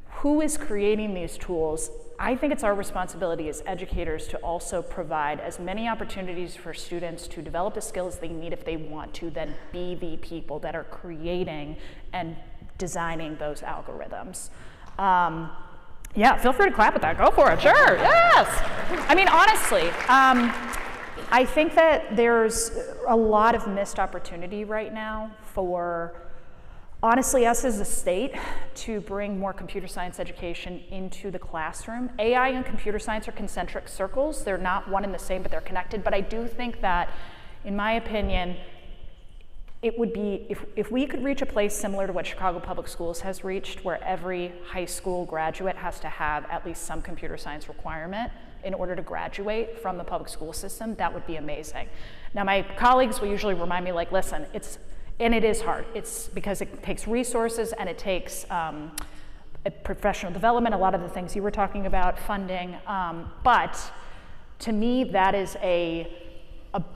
who is creating these tools, I think it's our responsibility as educators to also provide as many opportunities for students to develop the skills they need if they want to then be the people that are creating and designing those algorithms. Yeah, feel free to clap at that. Go for it, sure, yes. I mean, honestly, I think that there's a lot of missed opportunity right now for, honestly, us as a state to bring more computer science education into the classroom. AI and computer science are concentric circles. They're not one and the same, but they're connected. But I do think that, in my opinion, it would be, if we could reach a place similar to what Chicago Public Schools has reached, where every high school graduate has to have at least some computer science requirement in order to graduate from the public school system, that would be amazing. Now, my colleagues will usually remind me, like, listen, and it is hard. It's because it takes resources and it takes professional development, a lot of the things you were talking about, funding. But to me, that is a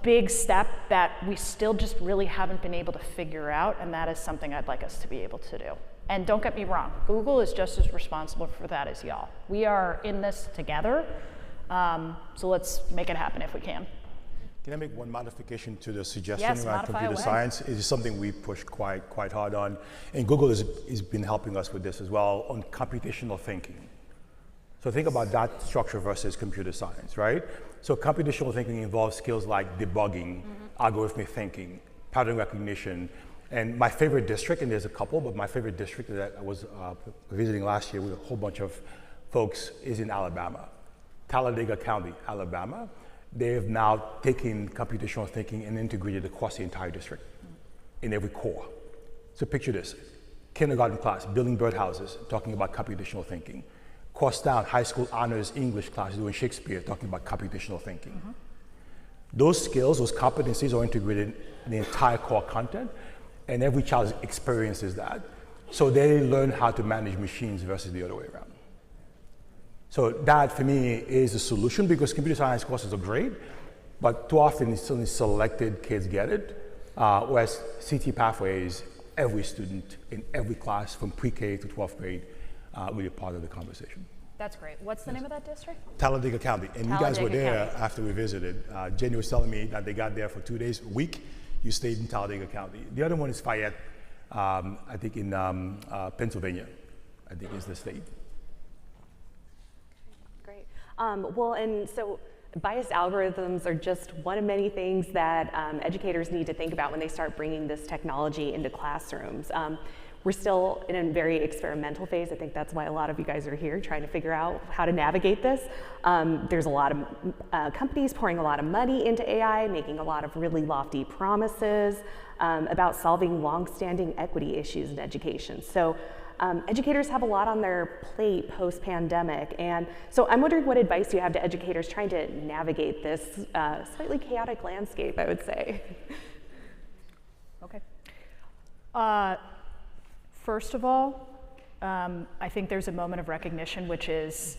big step that we still just really haven't been able to figure out, and that is something I'd like us to be able to do. And don't get me wrong, Google is just as responsible for that as y'all. We are in this together, so let's make it happen if we can. Can I make one modification to the suggestion Yes, around modify computer away. science? It is something we push quite hard on, and Google has been helping us with this as well on computational thinking. So think about that structure versus computer science, right? So computational thinking involves skills like debugging, algorithmic thinking, pattern recognition, and my favorite district, and there's a couple, but my favorite district that I was visiting last year with a whole bunch of folks is in Alabama, Talladega County, Alabama. They have now taken computational thinking and integrated it across the entire district in every core. So picture this, kindergarten class, building birdhouses, talking about computational thinking. Course down, high school honors English class, doing Shakespeare, talking about computational thinking. Those skills, those competencies are integrated in the entire core content, and every child experiences that. So they learn how to manage machines versus the other way around. So that, for me, is the solution, because computer science courses are great, but too often it's only selected kids get it, whereas CT pathways, every student in every class from pre-K to 12th grade will be a part of the conversation. That's great. What's the name of that district? Talladega County, and you guys were Talladega there County. after we visited. Jenny was telling me that they got there for 2 days a week. You stayed in Talladega County. The other one is Fayette, I think in Pennsylvania, I think is the state. Great. Well, and so biased algorithms are just one of many things that educators need to think about when they start bringing this technology into classrooms. We're still in a very experimental phase. I think that's why a lot of you guys are here, trying to figure out how to navigate this. There's a lot of companies pouring a lot of money into AI, making a lot of really lofty promises about solving long-standing equity issues in education. So educators have a lot on their plate post-pandemic, and so I'm wondering what advice you have to educators trying to navigate this slightly chaotic landscape, I would say. Okay. First of all, I think there's a moment of recognition, which is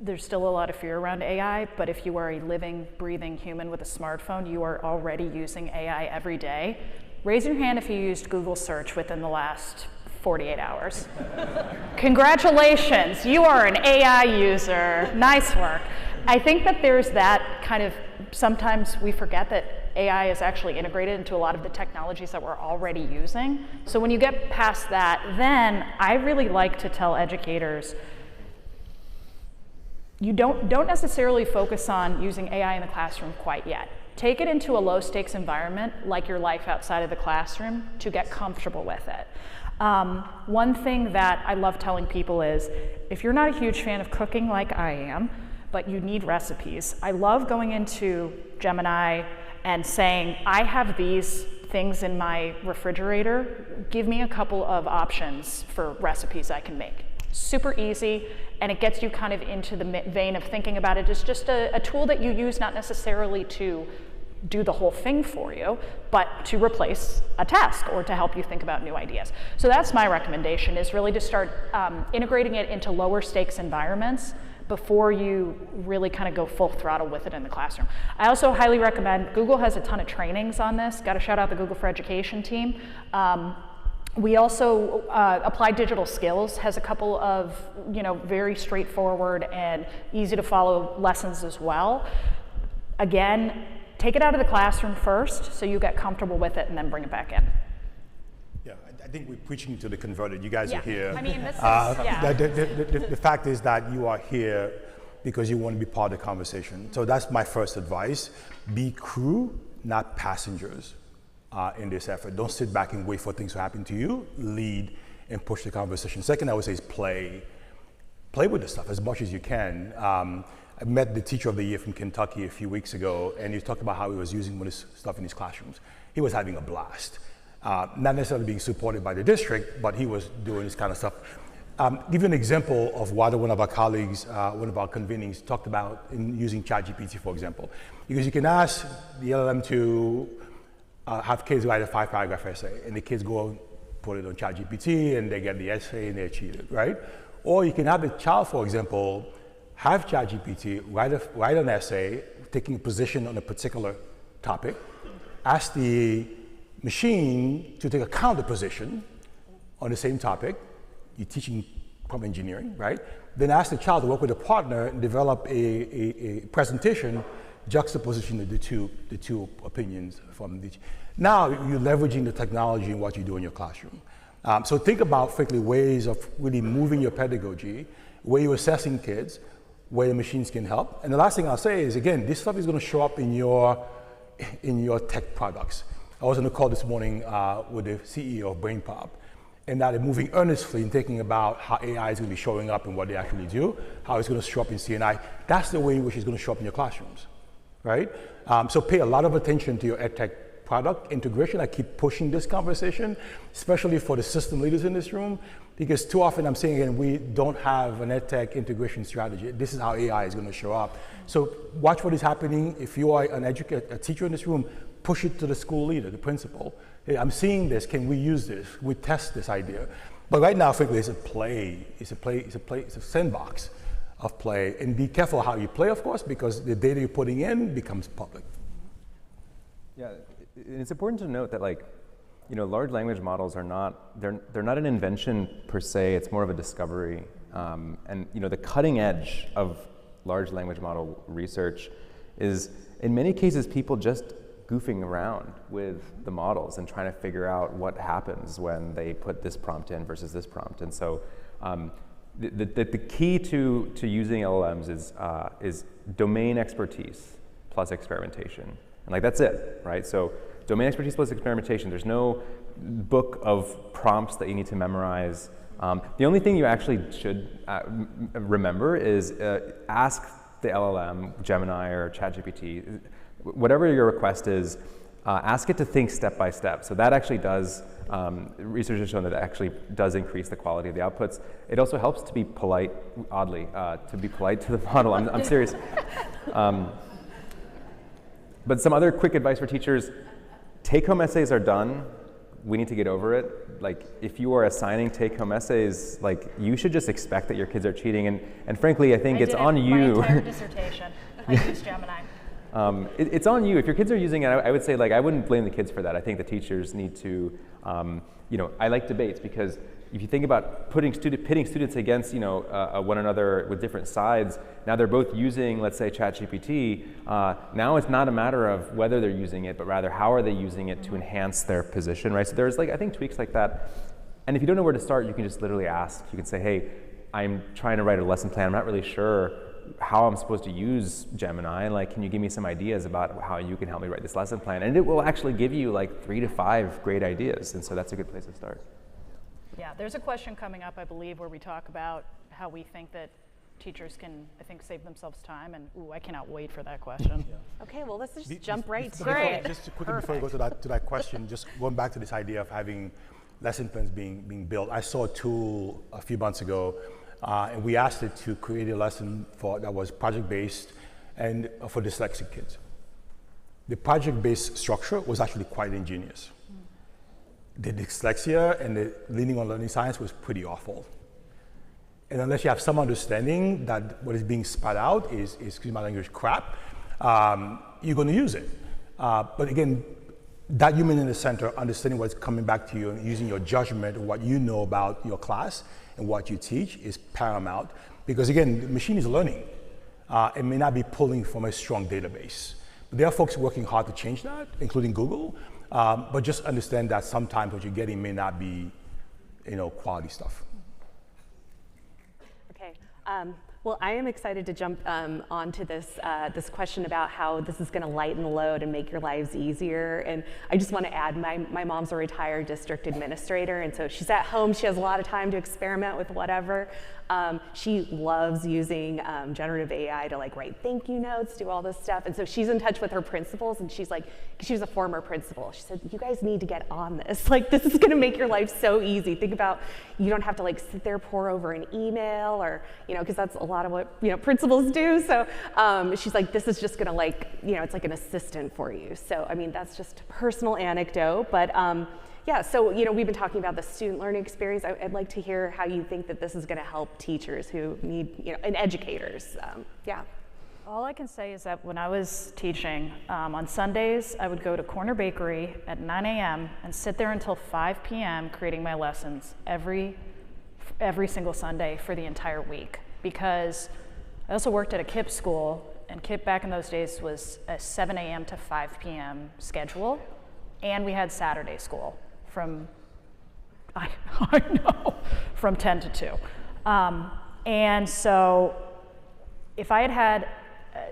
there's still a lot of fear around AI, but if you are a living, breathing human with a smartphone, you are already using AI every day. Raise your hand if you used Google search within the last 48 hours. Congratulations, you are an AI user. Nice work. I think that there's that kind of, sometimes we forget that AI is actually integrated into a lot of the technologies that we're already using. So when you get past that, then I really like to tell educators, you don't necessarily focus on using AI in the classroom quite yet. Take it into a low stakes environment like your life outside of the classroom to get comfortable with it. One thing that I love telling people is, if you're not a huge fan of cooking like I am, but you need recipes, I love going into Gemini and saying, I have these things in my refrigerator, give me a couple of options for recipes I can make. Super easy, and it gets you kind of into the vein of thinking about it as just a tool that you use not necessarily to do the whole thing for you, but to replace a task or to help you think about new ideas. So that's my recommendation, is really to start integrating it into lower stakes environments before you really kind of go full throttle with it in the classroom. I also highly recommend, Google has a ton of trainings on this. Got to shout out the Google for Education team. We also, Applied Digital Skills has a couple of, very straightforward and easy to follow lessons as well. Again, take it out of the classroom first so you get comfortable with it and then bring it back in. Yeah, I think we're preaching to the converted. You guys are here. I mean, this is, yeah. The fact is that you are here because you want to be part of the conversation. So that's my first advice. Be crew, not passengers in this effort. Don't sit back and wait for things to happen to you. Lead and push the conversation. Second, I would say is play. Play with the stuff as much as you can. I met the teacher of the year from Kentucky a few weeks ago, and he talked about how he was using this stuff in his classrooms. He was having a blast. Not necessarily being supported by the district, but he was doing this kind of stuff. Give you an example of what one of our colleagues, one of our convenings talked about in using ChatGPT, for example. Because you can ask the LLM to have kids write a 5-paragraph essay, and the kids go and put it on ChatGPT, and they get the essay, and they're cheated, right? Or you can have the child, for example, have ChatGPT write an essay taking a position on a particular topic, ask the machine to take a counter position on the same topic. You're teaching prompt engineering, right? Then ask the child to work with a partner and develop a presentation juxtaposition the two opinions from each. Now you're leveraging the technology in what you do in your classroom. So think about, frankly, ways of really moving your pedagogy, where you're assessing kids, where the machines can help. And the last thing I'll say is, again, this stuff is going to show up in your tech products. I was on a call this morning with the CEO of BrainPop, and now they're moving earnestly and thinking about how AI is going to be showing up in what they actually do, how it's going to show up in CNI. That's the way in which it's going to show up in your classrooms, right? So pay a lot of attention to your EdTech product integration. I keep pushing this conversation, especially for the system leaders in this room, because too often I'm saying, again, we don't have an EdTech integration strategy. This is how AI is going to show up. So watch what is happening. If you are a teacher in this room, push it to the school leader, the principal. Hey, I'm seeing this. Can we use this? We test this idea. But right now, frankly, it's a play. It's a sandbox of play. And be careful how you play, of course, because the data you're putting in becomes public. Yeah, it's important to note that, large language models are not, they're not an invention per se, it's more of a discovery. And the cutting edge of large language model research is, in many cases, people just goofing around with the models and trying to figure out what happens when they put this prompt in versus this prompt. And so the key to using LLMs is domain expertise plus experimentation. And that's it, right? So domain expertise plus experimentation. There's no book of prompts that you need to memorize. The only thing you actually should remember is ask the LLM, Gemini or ChatGPT, whatever your request is, ask it to think step by step. So that actually does, research has shown that it actually does increase the quality of the outputs. It also helps to be polite, oddly, to be polite to the model. I'm serious. But some other quick advice for teachers, take-home essays are done. We need to get over it. Like, if you are assigning take-home essays, like, you should just expect that your kids are cheating. And frankly, I think it's on you. My entire dissertation, I used Gemini. It's on you. If your kids are using it, I would say, like, I wouldn't blame the kids for that. I think the teachers need to, I like debates because if you think about pitting students against, one another with different sides, now they're both using, let's say, ChatGPT. Now it's not a matter of whether they're using it, but rather how are they using it to enhance their position, right? So there's, I think, tweaks like that. And if you don't know where to start, you can just literally ask. You can say, hey, I'm trying to write a lesson plan. I'm not really sure how I'm supposed to use Gemini. Can you give me some ideas about how you can help me write this lesson plan? And it will actually give you 3 to 5 great ideas. And so that's a good place to start. Yeah, there's a question coming up, I believe, where we talk about how we think that teachers can, save themselves time. And I cannot wait for that question. Yeah. Okay, well, let's just jump right to it. Just quickly before we go to that question, just going back to this idea of having lesson plans being built. I saw a tool a few months ago, and we asked it to create a lesson that was project-based and for dyslexic kids. The project-based structure was actually quite ingenious. The dyslexia and the leaning on learning science was pretty awful. And unless you have some understanding that what is being spat out is excuse my language, crap, you're going to use it. But again, that human in the center, understanding what's coming back to you and using your judgment of what you know about your class and what you teach is paramount. Because again, the machine is learning. It may not be pulling from a strong database. But there are folks working hard to change that, including Google. But just understand that sometimes what you're getting may not be, quality stuff. Okay. Well, I am excited to jump onto this question about how this is going to lighten the load and make your lives easier. And I just want to add, my mom's a retired district administrator, and so she's at home. She has a lot of time to experiment with whatever. She loves using generative AI to write thank you notes, do all this stuff. And so she's in touch with her principals, and she's she was a former principal. She said, you guys need to get on this. This is gonna make your life so easy. Think about, you don't have to sit there, pore over an email or, because that's a lot of what, principals do. So she's like, this is just gonna it's like an assistant for you. So, that's just a personal anecdote, but yeah, so we've been talking about the student learning experience. I'd like to hear how you think that this is going to help teachers who need, and educators. Yeah. All I can say is that when I was teaching, on Sundays, I would go to Corner Bakery at 9 a.m. and sit there until 5 p.m. creating my lessons every single Sunday for the entire week. Because I also worked at a KIPP school, and KIPP back in those days was a 7 a.m. to 5 p.m. schedule, and we had Saturday school from, from 10 to 2. And so if I had had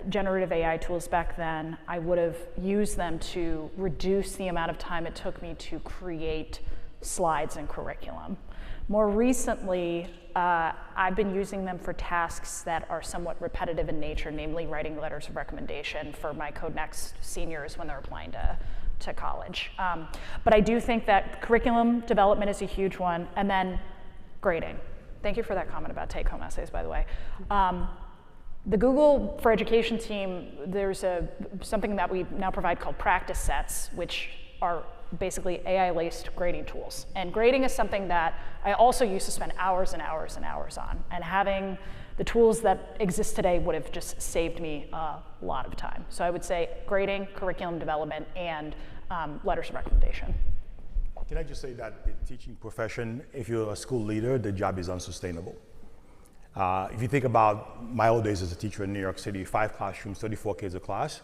generative AI tools back then, I would have used them to reduce the amount of time it took me to create slides and curriculum. More recently, I've been using them for tasks that are somewhat repetitive in nature, namely writing letters of recommendation for my Code Next seniors when they're applying to college. But I do think that curriculum development is a huge one, and then grading. Thank you for that comment about take-home essays, by the way. The Google for Education team, there's something that we now provide called practice sets, which are basically AI-laced grading tools. And grading is something that I also used to spend hours and hours and hours on. And having the tools that exist today would have just saved me a lot of time. So I would say grading, curriculum development, and letters of recommendation. Can I just say that the teaching profession, if you're a school leader, the job is unsustainable. If you think about my old days as a teacher in New York City, 5 classrooms, 34 kids a class,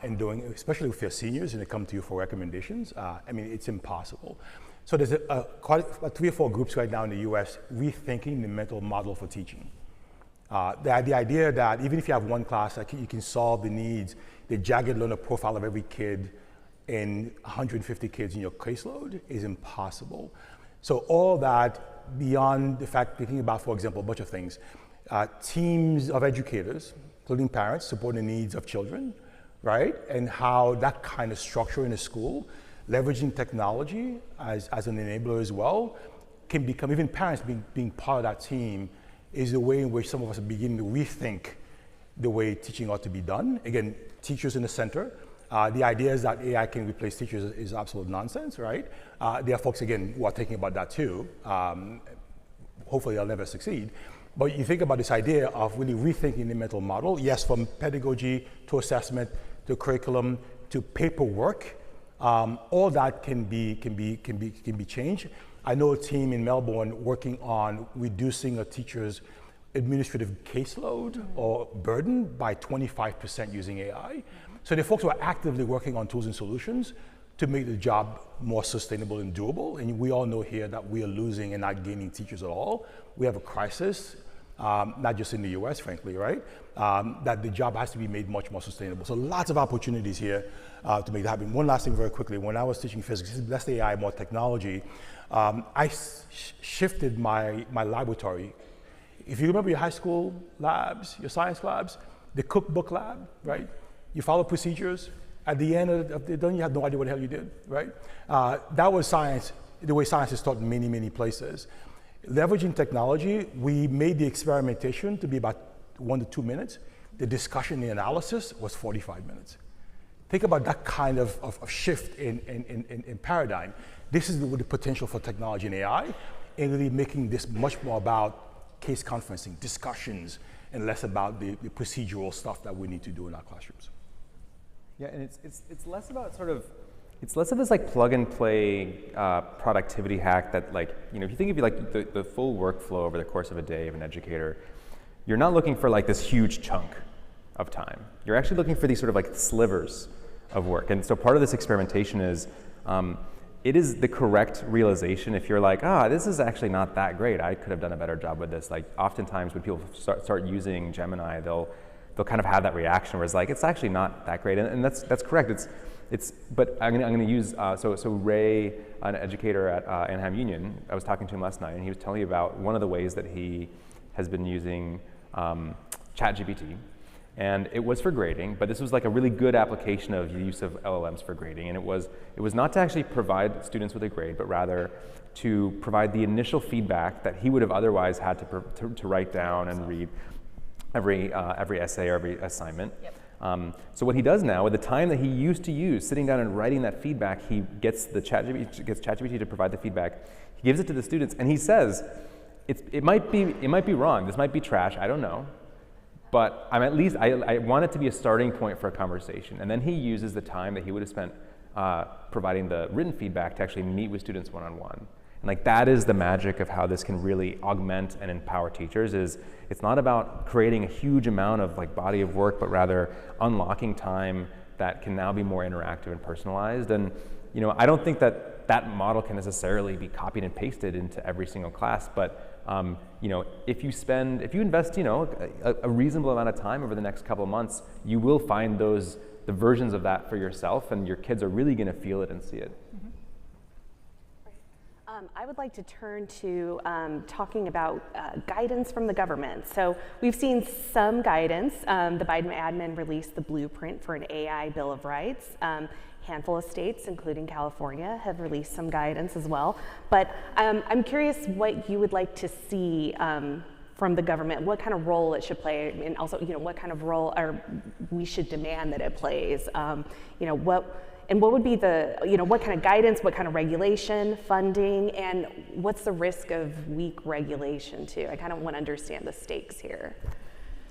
and doing, especially with your seniors and they come to you for recommendations, it's impossible. So there's quite 3 or 4 groups right now in the US rethinking the mental model for teaching. The idea that even if you have one class, you can solve the needs, the jagged learner profile of every kid and 150 kids in your caseload is impossible. So all that, beyond the fact, thinking about, for example, a bunch of things, teams of educators, including parents, supporting the needs of children, right? And how that kind of structure in a school, leveraging technology as an enabler as well, can become, even parents being part of that team, is the way in which some of us are beginning to rethink the way teaching ought to be done. Again, teachers in the center. The idea is that AI can replace teachers is absolute nonsense, right? There are folks, again, who are thinking about that too. Hopefully they'll never succeed. But you think about this idea of really rethinking the mental model, yes, from pedagogy to assessment to curriculum to paperwork, all that can be changed. I know a team in Melbourne working on reducing a teacher's administrative caseload or burden by 25% using AI. So the folks who are actively working on tools and solutions to make the job more sustainable and doable. And we all know here that we are losing and not gaining teachers at all. We have a crisis, not just in the US, frankly, right? That the job has to be made much more sustainable. So lots of opportunities here to make that happen. One last thing very quickly. When I was teaching physics, less AI, more technology, I shifted my laboratory. If you remember your high school labs, your science labs, the cookbook lab, right? You follow procedures. At the end of the day, you have no idea what the hell you did, right? That was science, the way science is taught in many, many places. Leveraging technology, we made the experimentation to be about 1 to 2 minutes. The discussion, the analysis was 45 minutes. Think about that kind of shift in paradigm. This is the potential for technology and AI, and really making this much more about case conferencing, discussions, and less about the procedural stuff that we need to do in our classrooms. Yeah, and it's less about it's less of this like plug and play productivity hack that, like, you know, if you think of like the full workflow over the course of a day of an educator, you're not looking for like this huge chunk of time. You're actually looking for these sort of like slivers of work. And so part of this experimentation is, it is the correct realization if you're like, this is actually not that great. I could have done a better job with this. Like oftentimes when people start using Gemini, they'll kind of have that reaction where it's like, it's actually not that great. And that's correct. But I'm going to use, so Ray, an educator at Anaheim Union, I was talking to him last night, and he was telling me about one of the ways that he has been using ChatGPT. And it was for grading, but this was like a really good application of the use of LLMs for grading. And it was not to actually provide students with a grade, but rather to provide the initial feedback that he would have otherwise had to write down and read every essay or every assignment. Yep. So what he does now, with the time that he used to use sitting down and writing that feedback, he gets ChatGPT to provide the feedback. He gives it to the students, and he says, it might be wrong. This might be trash. I don't know. But I want it to be a starting point for a conversation. And then he uses the time that he would have spent providing the written feedback to actually meet with students one-on-one. And like that is the magic of how this can really augment and empower teachers. It's not about creating a huge amount of like body of work, but rather unlocking time that can now be more interactive and personalized. And you know, I don't think that model can necessarily be copied and pasted into every single class, but you know, if you invest, you know, a reasonable amount of time over the next couple of months, you will find the versions of that for yourself, and your kids are really going to feel it and see it. Mm-hmm. I would like to turn to talking about guidance from the government. So we've seen some guidance. The Biden admin released the blueprint for an AI Bill of Rights. Handful of states, including California, have released some guidance as well. But I'm curious what you would like to see from the government, what kind of role it should play, and also, you know, what kind of role we should demand that it plays. You know, what would be the, you know, what kind of guidance, what kind of regulation, funding, and what's the risk of weak regulation too? I kind of want to understand the stakes here.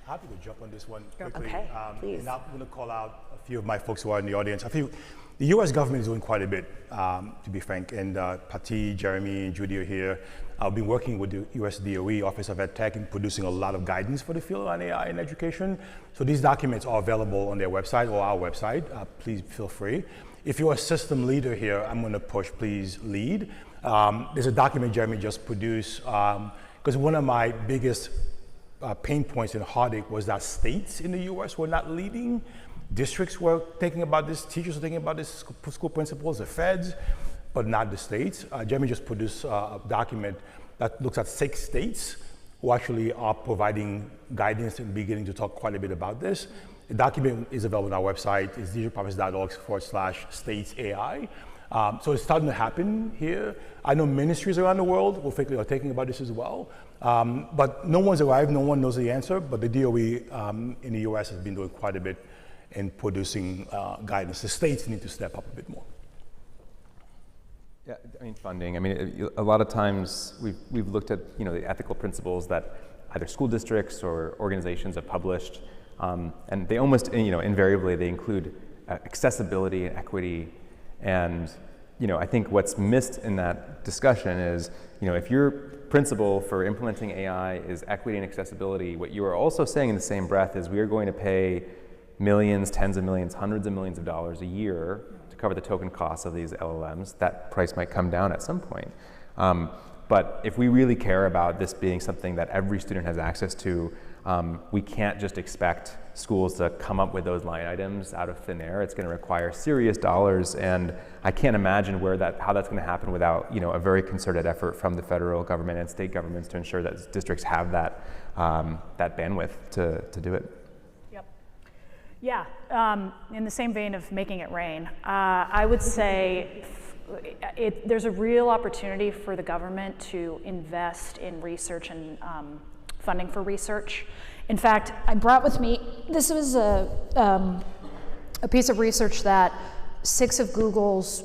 Happy to jump on this one quickly. Okay, please. And I'm going to call out a few of my folks who are in the audience. I think the U.S. government is doing quite a bit, to be frank. And Pati, Jeremy, and Judy are here. I've been working with the U.S. DOE, Office of Ed Tech, and producing a lot of guidance for the field on AI in education. So these documents are available on their website or our website. Please feel free. If you're a system leader here, I'm going to push, please lead. There's a document Jeremy just produced, because one of my biggest pain points and heartache was that states in the U.S. were not leading. Districts were thinking about this, teachers were thinking about this, school principals, the feds, but not the states. Jeremy just produced a document that looks at 6 states who actually are providing guidance and beginning to talk quite a bit about this. The document is available on our website. It's digitalprofits.org/statesai. So it's starting to happen here. I know ministries around the world are thinking about this as well. But no one's arrived, no one knows the answer, but the DOE in the US has been doing quite a bit in producing guidance. The states need to step up a bit more. Yeah, I mean, funding. I mean, a lot of times we've looked at, you know, the ethical principles that either school districts or organizations have published, and they almost, you know, invariably they include accessibility and equity. And, you know, I think what's missed in that discussion is, you know, if your principle for implementing AI is equity and accessibility, what you are also saying in the same breath is we are going to pay millions, tens of millions, hundreds of millions of dollars a year to cover the token costs of these LLMs. That price might come down at some point. But if we really care about this being something that every student has access to, we can't just expect schools to come up with those line items out of thin air. It's going to require serious dollars, and I can't imagine how that's going to happen without, you know, a very concerted effort from the federal government and state governments to ensure that districts have that bandwidth to do it. Yep. Yeah. In the same vein of making it rain, I would say there's a real opportunity for the government to invest in research and funding for research. In fact, I brought with me, this was a piece of research that 6 of Google's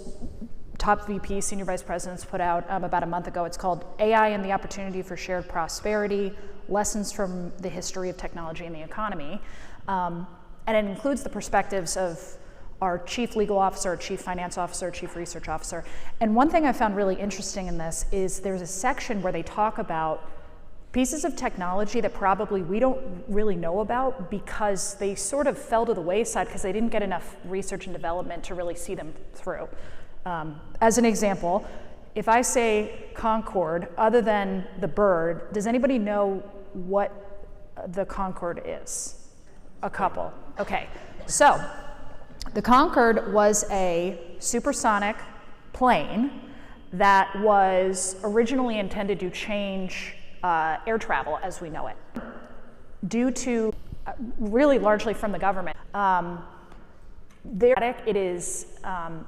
top VP, senior vice presidents put out about a month ago. It's called AI and the Opportunity for Shared Prosperity, Lessons from the History of Technology and the Economy. And it includes the perspectives of our chief legal officer, our chief finance officer, chief research officer. And one thing I found really interesting in this is there's a section where they talk about pieces of technology that probably we don't really know about because they sort of fell to the wayside because they didn't get enough research and development to really see them through. As an example, if I say Concorde, other than the bird, does anybody know what the Concorde is? A couple. Okay, so the Concorde was a supersonic plane that was originally intended to change air travel as we know it. Due to, really largely from the government,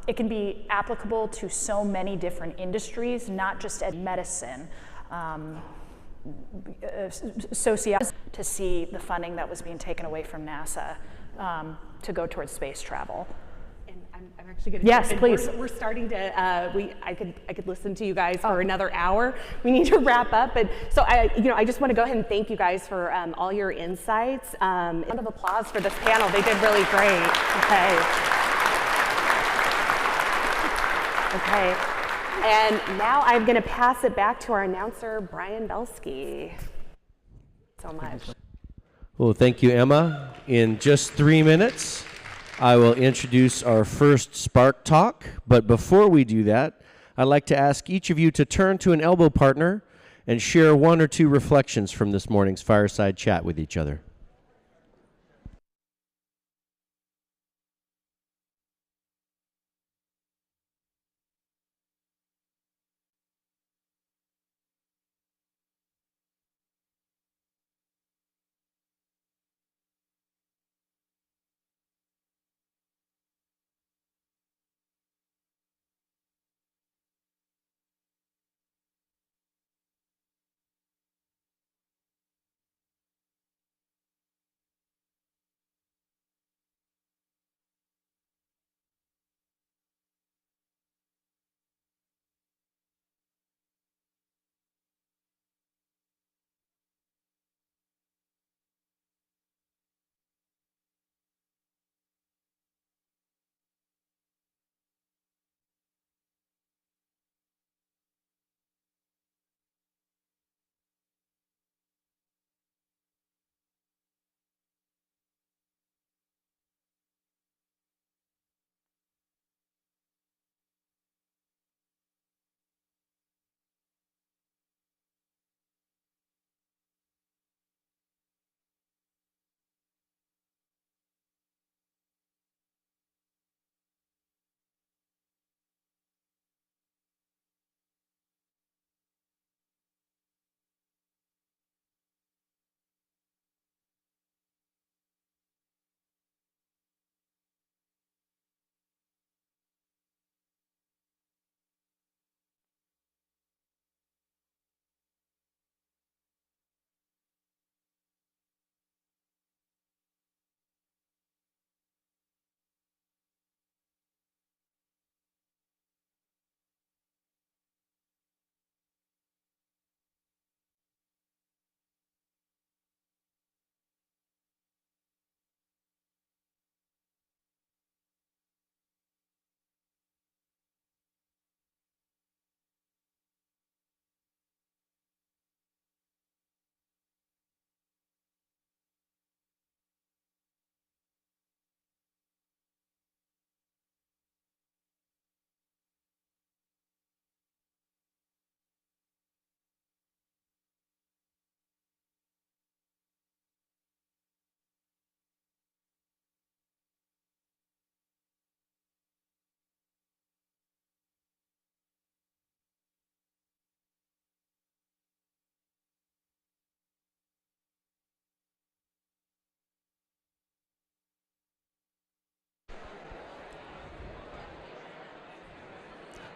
it can be applicable to so many different industries, not just at medicine, sociology, to see the funding that was being taken away from NASA to go towards space travel. I'm actually going to. Yes, please. We're starting to. I could listen to you guys for another hour. We need to wrap up, but so I just want to go ahead and thank you guys for all your insights. Round of applause for this panel. They did really great. Okay. And now I'm going to pass it back to our announcer, Brian Belsky. So much. Well, thank you, Emma. In just 3 minutes, I will introduce our first Spark Talk, but before we do that, I'd like to ask each of you to turn to an elbow partner and share 1 or 2 reflections from this morning's fireside chat with each other.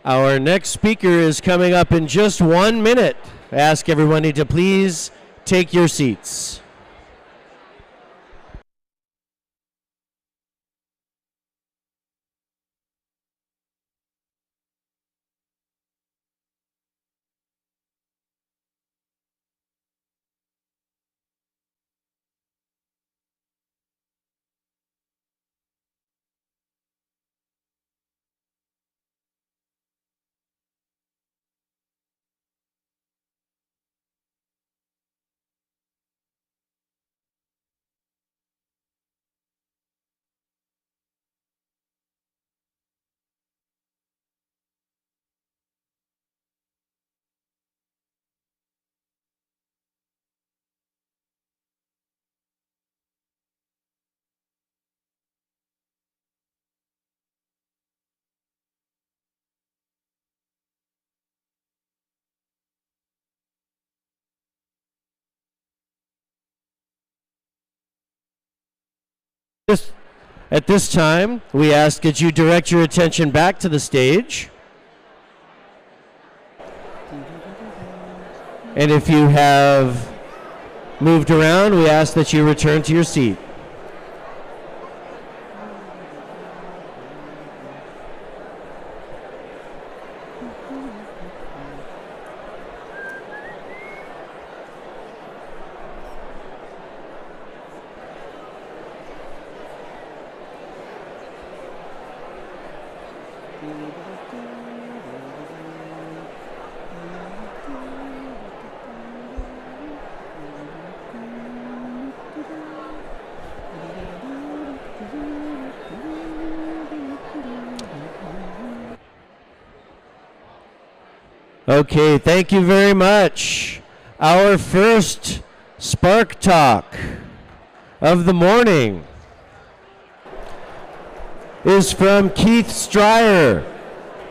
Our next speaker is coming up in just 1 minute. I ask everybody to please take your seats. At this time, we ask that you direct your attention back to the stage. And if you have moved around, we ask that you return to your seat. Okay, thank you very much. Our first Spark Talk of the morning is from Keith Stryer,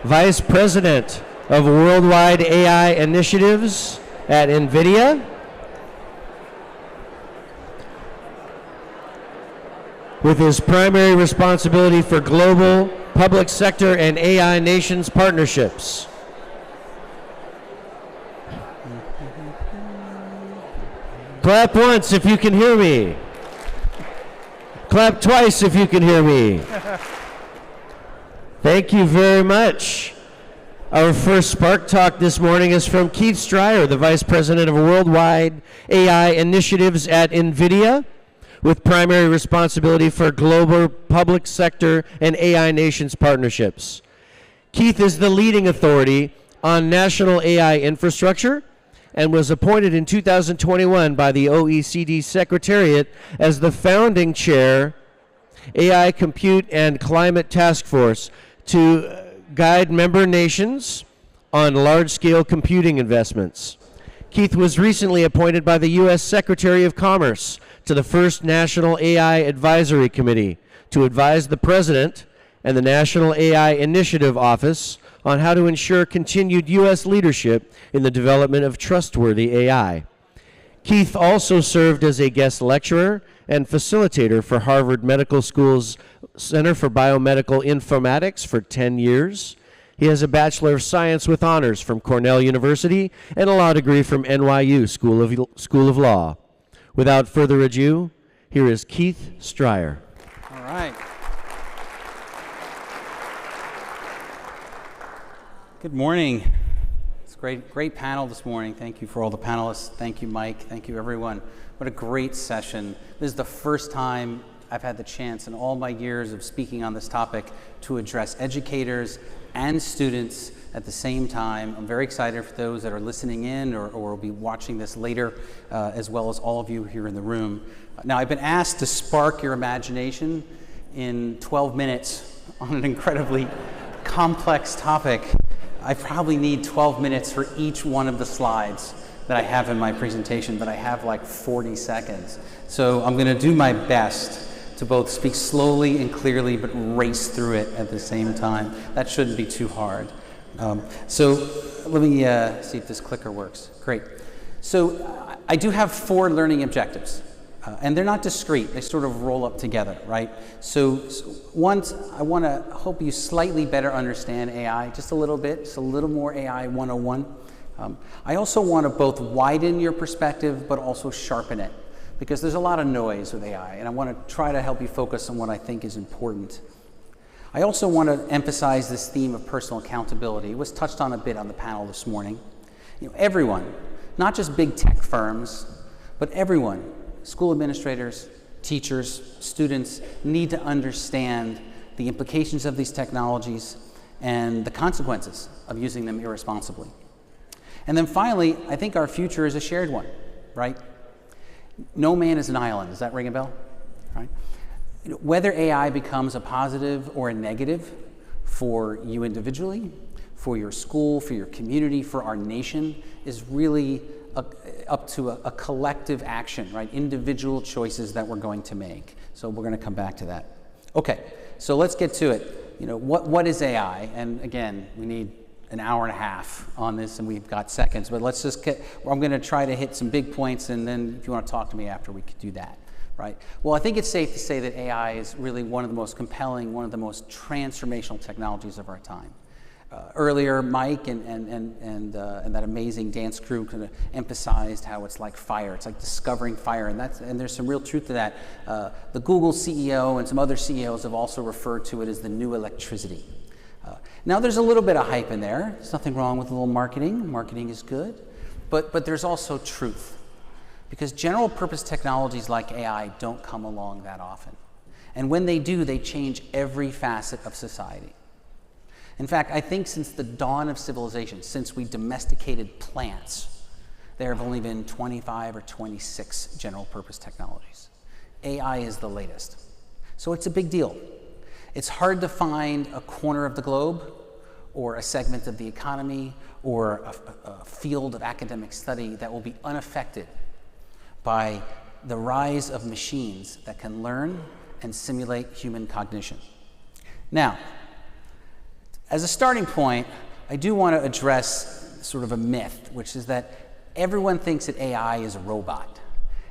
Vice President of Worldwide AI Initiatives at NVIDIA. With his primary responsibility for global, public sector, and AI nations partnerships. Clap once if you can hear me. Clap twice if you can hear me. Thank you very much. Our first Spark Talk this morning is from Keith Stryer, the Vice President of Worldwide AI Initiatives at NVIDIA, with primary responsibility for global public sector and AI nations partnerships. Keith is the leading authority on national AI infrastructure and was appointed in 2021 by the OECD Secretariat as the founding chair, AI Compute and Climate Task Force, to guide member nations on large-scale computing investments. Keith was recently appointed by the U.S. Secretary of Commerce to the first National AI Advisory Committee to advise the President and the National AI Initiative Office on how to ensure continued U.S. leadership in the development of trustworthy AI. Keith also served as a guest lecturer and facilitator for Harvard Medical School's Center for Biomedical Informatics for 10 years. He has a Bachelor of Science with honors from Cornell University and a law degree from NYU School of Law. Without further ado, here is Keith Stryer. All right. Good morning. It's a great panel this morning. Thank you for all the panelists. Thank you, Mike. Thank you, everyone. What a great session. This is the first time I've had the chance in all my years of speaking on this topic to address educators and students at the same time. I'm very excited for those that are listening in or will be watching this later, as well as all of you here in the room. Now, I've been asked to spark your imagination in 12 minutes on an incredibly complex topic. I probably need 12 minutes for each one of the slides that I have in my presentation, but I have like 40 seconds. So I'm going to do my best to both speak slowly and clearly, but race through it at the same time. That shouldn't be too hard. So let me see if this clicker works. Great. So I do have 4 learning objectives. And they're not discrete, they sort of roll up together, right? So once, I want to hope you slightly better understand AI, just a little bit, just a little more AI 101. I also want to both widen your perspective, but also sharpen it, because there's a lot of noise with AI, and I want to try to help you focus on what I think is important. I also want to emphasize this theme of personal accountability. It was touched on a bit on the panel this morning. You know, everyone, not just big tech firms, but everyone, school administrators, teachers, students, need to understand the implications of these technologies and the consequences of using them irresponsibly. And then finally, I think our future is a shared one, right? No man is an island. Does that ring a bell? Right? Whether AI becomes a positive or a negative for you individually, for your school, for your community, for our nation, is really up to a collective action, right? Individual choices that we're going to make. So we're going to come back to that. Okay, so let's get to it. You know, what is AI? And again, we need an hour and a half on this, and we've got seconds. But let's just I'm going to try to hit some big points, and then if you want to talk to me after, we could do that, right? Well, I think it's safe to say that AI is really one of the most compelling, one of the most transformational technologies of our time. Earlier, Mike and that amazing dance crew kind of emphasized how it's like fire. It's like discovering fire, and there's some real truth to that. The Google CEO and some other CEOs have also referred to it as the new electricity. Now, there's a little bit of hype in there. There's nothing wrong with a little marketing. Marketing is good, but there's also truth, because general purpose technologies like AI don't come along that often, and when they do, they change every facet of society. In fact, I think since the dawn of civilization, since we domesticated plants, there have only been 25 or 26 general purpose technologies. AI is the latest. So it's a big deal. It's hard to find a corner of the globe or a segment of the economy or a field of academic study that will be unaffected by the rise of machines that can learn and simulate human cognition. Now, as a starting point, I do want to address sort of a myth, which is that everyone thinks that AI is a robot.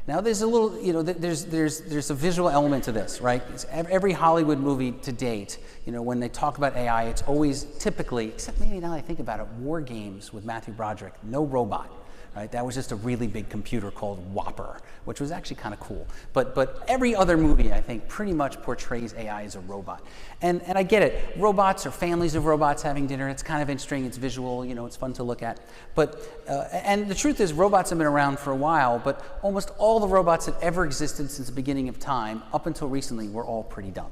Now, there's a little, you know, there's a visual element to this, right? Every Hollywood movie to date, you know, when they talk about AI, it's always typically, except maybe now that I think about it, War Games with Matthew Broderick, no robot. Right? That was just a really big computer called Whopper, which was actually kind of cool. But every other movie, I think, pretty much portrays AI as a robot. And I get it. Robots or families of robots having dinner, it's kind of interesting. It's visual, you know, it's fun to look at. And the truth is, robots have been around for a while, but almost all the robots that ever existed since the beginning of time, up until recently, were all pretty dumb.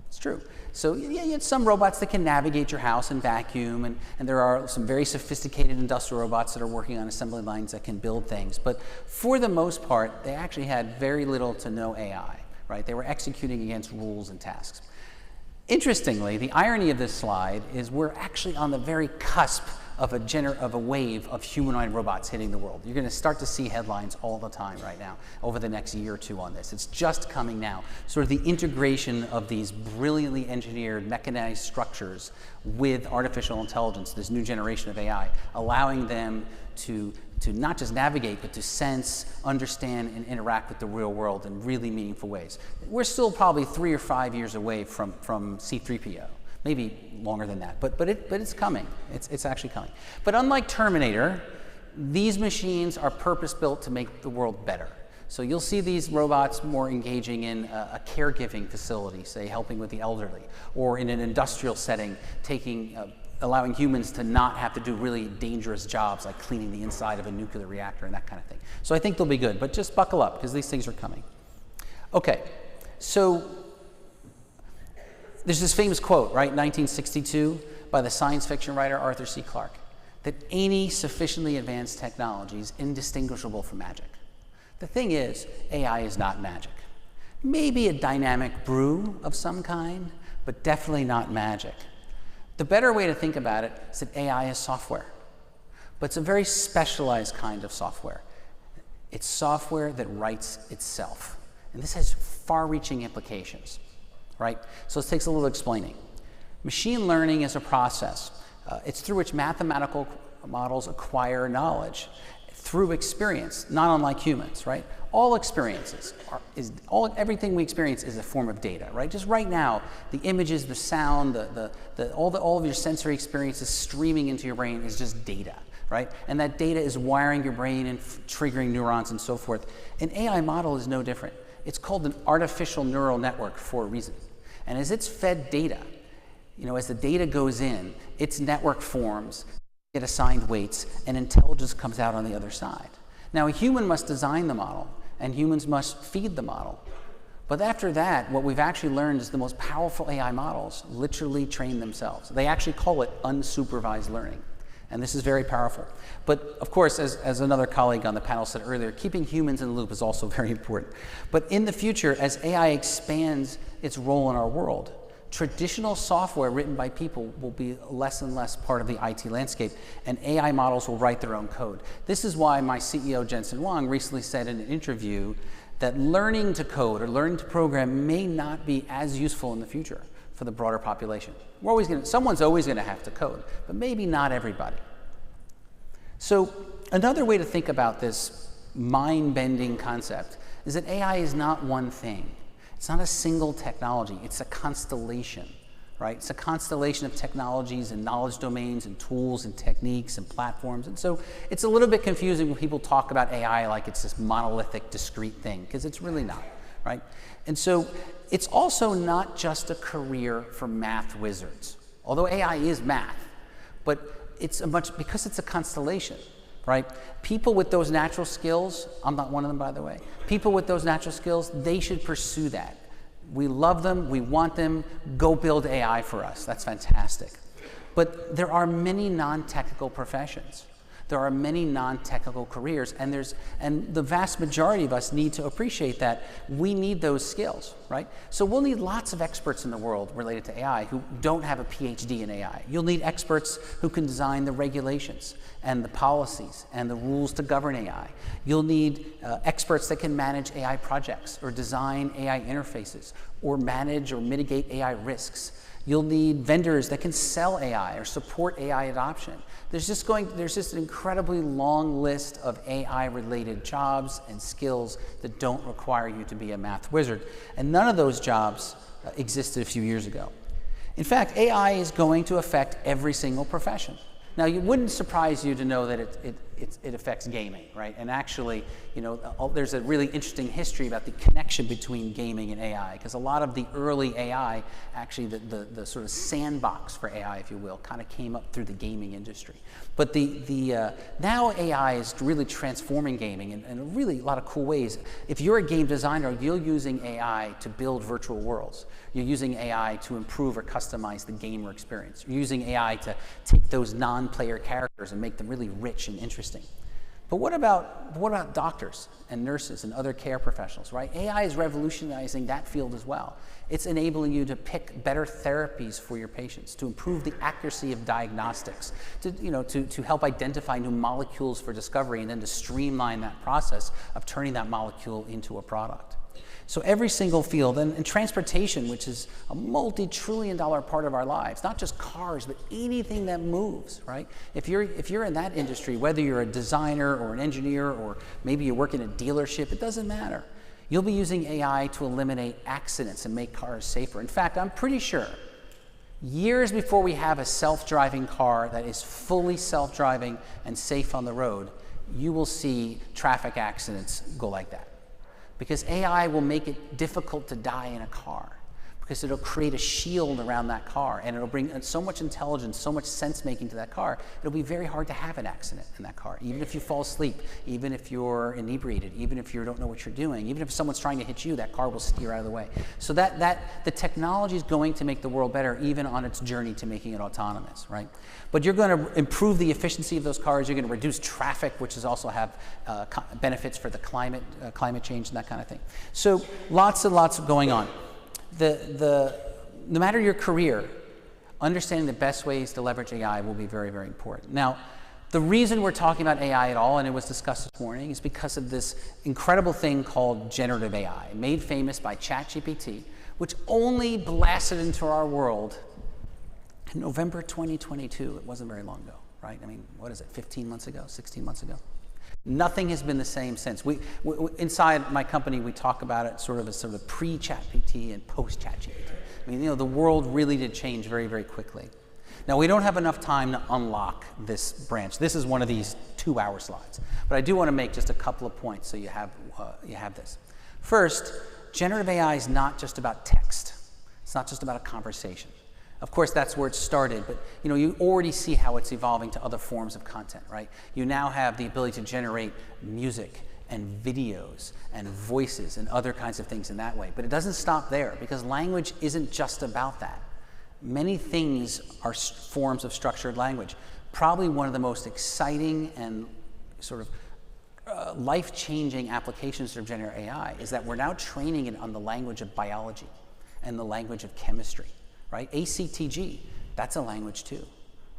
It's true. So yeah, you have some robots that can navigate your house and vacuum, and there are some very sophisticated industrial robots that are working on assembly lines that can build things. But for the most part, they actually had very little to no AI, right? They were executing against rules and tasks. Interestingly, the irony of this slide is we're actually on the very cusp of a wave of humanoid robots hitting the world. You're going to start to see headlines all the time right now over the next year or two on this. It's just coming now. Sort of the integration of these brilliantly engineered mechanized structures with artificial intelligence, this new generation of AI, allowing them to not just navigate, but to sense, understand, and interact with the real world in really meaningful ways. We're still probably 3 or 5 years away from C-3PO. Maybe longer than that, but it's coming. It's actually coming. But unlike Terminator, these machines are purpose-built to make the world better. So you'll see these robots more engaging in a caregiving facility, say helping with the elderly, or in an industrial setting, allowing humans to not have to do really dangerous jobs like cleaning the inside of a nuclear reactor and that kind of thing. So I think they'll be good, but just buckle up because these things are coming. Okay, so there's this famous quote, right, 1962, by the science fiction writer Arthur C. Clarke, that any sufficiently advanced technology is indistinguishable from magic. The thing is, AI is not magic. Maybe a dynamic brew of some kind, but definitely not magic. The better way to think about it is that AI is software, but it's a very specialized kind of software. It's software that writes itself, and this has far-reaching implications. Right? So this takes a little explaining. Machine learning is a process. It's through which mathematical models acquire knowledge. through experience, not unlike humans, right? All experiences, everything we experience is a form of data, right? Just right now, the images, the sound, all of your sensory experiences streaming into your brain is just data, right? And that data is wiring your brain and triggering neurons and so forth. An AI model is no different. It's called an artificial neural network for a reason. And as it's fed data, as the data goes in, its network forms, get assigned weights, and intelligence comes out on the other side. Now, a human must design the model, and humans must feed the model. But after that, what we've actually learned is the most powerful AI models literally train themselves. They actually call it unsupervised learning. And this is very powerful. But of course, as another colleague on the panel said earlier, keeping humans in the loop is also very important. But in the future, as AI expands its role in our world, traditional software written by people will be less and less part of the IT landscape, and AI models will write their own code. This is why my CEO, Jensen Huang, recently said in an interview that learning to code or learning to program may not be as useful in the future for the broader population. Someone's always going to have to code, but maybe not everybody. So another way to think about this mind-bending concept is that AI is not one thing. It's not a single technology, it's a constellation, right? It's a constellation of technologies and knowledge domains and tools and techniques and platforms. And so it's a little bit confusing when people talk about AI like it's this monolithic, discrete thing, because it's really not, right? And so it's also not just a career for math wizards, although AI is math, but because it's a constellation, right? People with those natural skills, I'm not one of them, by the way, people with those natural skills, they should pursue that. We love them, we want them, go build AI for us, that's fantastic. But there are many non-technical professions. There are many non-technical careers, and the vast majority of us need to appreciate that we need those skills, right? So we'll need lots of experts in the world related to AI who don't have a PhD in AI. You'll need experts who can design the regulations and the policies and the rules to govern AI. You'll need experts that can manage AI projects or design AI interfaces or manage or mitigate AI risks. You'll need vendors that can sell AI or support AI adoption. There's just an incredibly long list of AI-related jobs and skills that don't require you to be a math wizard. And none of those jobs existed a few years ago. In fact, AI is going to affect every single profession. Now, it wouldn't surprise you to know that it affects gaming, right? And actually, there's a really interesting history about the connection between gaming and AI, because a lot of the early AI, actually the sort of sandbox for AI, if you will, kind of came up through the gaming industry. But now AI is really transforming gaming in really a lot of cool ways. If you're a game designer, you're using AI to build virtual worlds. You're using AI to improve or customize the gamer experience. You're using AI to take those non-player characters and make them really rich and interesting. But what about doctors and nurses and other care professionals, right? AI is revolutionizing that field as well. It's enabling you to pick better therapies for your patients, to improve the accuracy of diagnostics, to help identify new molecules for discovery, and then to streamline that process of turning that molecule into a product. So every single field, and transportation, which is a multi-trillion-dollar part of our lives, not just cars, but anything that moves, right? If you're in that industry, whether you're a designer or an engineer, or maybe you work in a dealership, it doesn't matter. You'll be using AI to eliminate accidents and make cars safer. In fact, I'm pretty sure years before we have a self-driving car that is fully self-driving and safe on the road, you will see traffic accidents go like that. Because AI will make it difficult to die in a car, because it'll create a shield around that car, and it'll bring so much intelligence, so much sense making to that car, it'll be very hard to have an accident in that car, even if you fall asleep, even if you're inebriated, even if you don't know what you're doing, even if someone's trying to hit you, that car will steer out of the way. So the technology is going to make the world better, even on its journey to making it autonomous, right? But you're going to improve the efficiency of those cars, you're going to reduce traffic, which is also have benefits for the climate change and that kind of thing. So lots and lots going on. No matter your career, understanding the best ways to leverage AI will be very, very important. Now, the reason we're talking about AI at all, and it was discussed this morning, is because of this incredible thing called generative AI, made famous by ChatGPT, which only blasted into our world in November 2022. It wasn't very long ago, right? I mean, what is it, 15 months ago, 16 months ago? Nothing has been the same since. Inside my company, we talk about it sort of pre-ChatGPT and post-ChatGPT. I mean, the world really did change very, very quickly. Now, we don't have enough time to unlock this branch. This is one of these 2-hour slides. But I do want to make just a couple of points so you have this. First, generative AI is not just about text. It's not just about a conversation. Of course, that's where it started, but you already see how it's evolving to other forms of content, right? You now have the ability to generate music and videos and voices and other kinds of things in that way. But it doesn't stop there, because language isn't just about that. Many things are forms of structured language. Probably one of the most exciting and sort of life-changing applications of generative AI is that we're now training it on the language of biology and the language of chemistry, right? ACTG, that's a language too,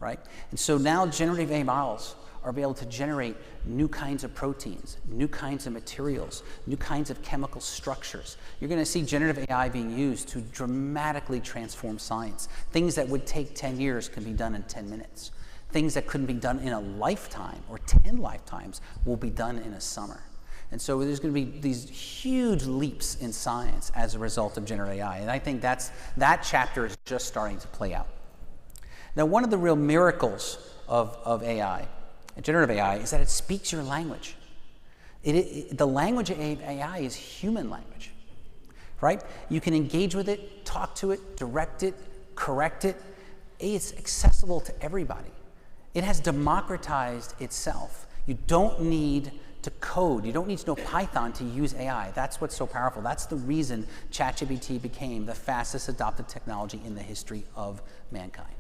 right? And so now generative AI models are able to generate new kinds of proteins, new kinds of materials, new kinds of chemical structures. You're going to see generative AI being used to dramatically transform science. Things that would take 10 years can be done in 10 minutes. Things that couldn't be done in a lifetime or 10 lifetimes will be done in a summer. And so there's going to be these huge leaps in science as a result of generative AI. And I think that chapter is just starting to play out. Now, one of the real miracles of AI, generative AI, is that it speaks your language. The language of AI is human language, right? You can engage with it, talk to it, direct it, correct it. It's accessible to everybody. It has democratized itself. You don't need to code. You don't need to know Python to use AI. That's what's so powerful. That's the reason ChatGPT became the fastest adopted technology in the history of mankind,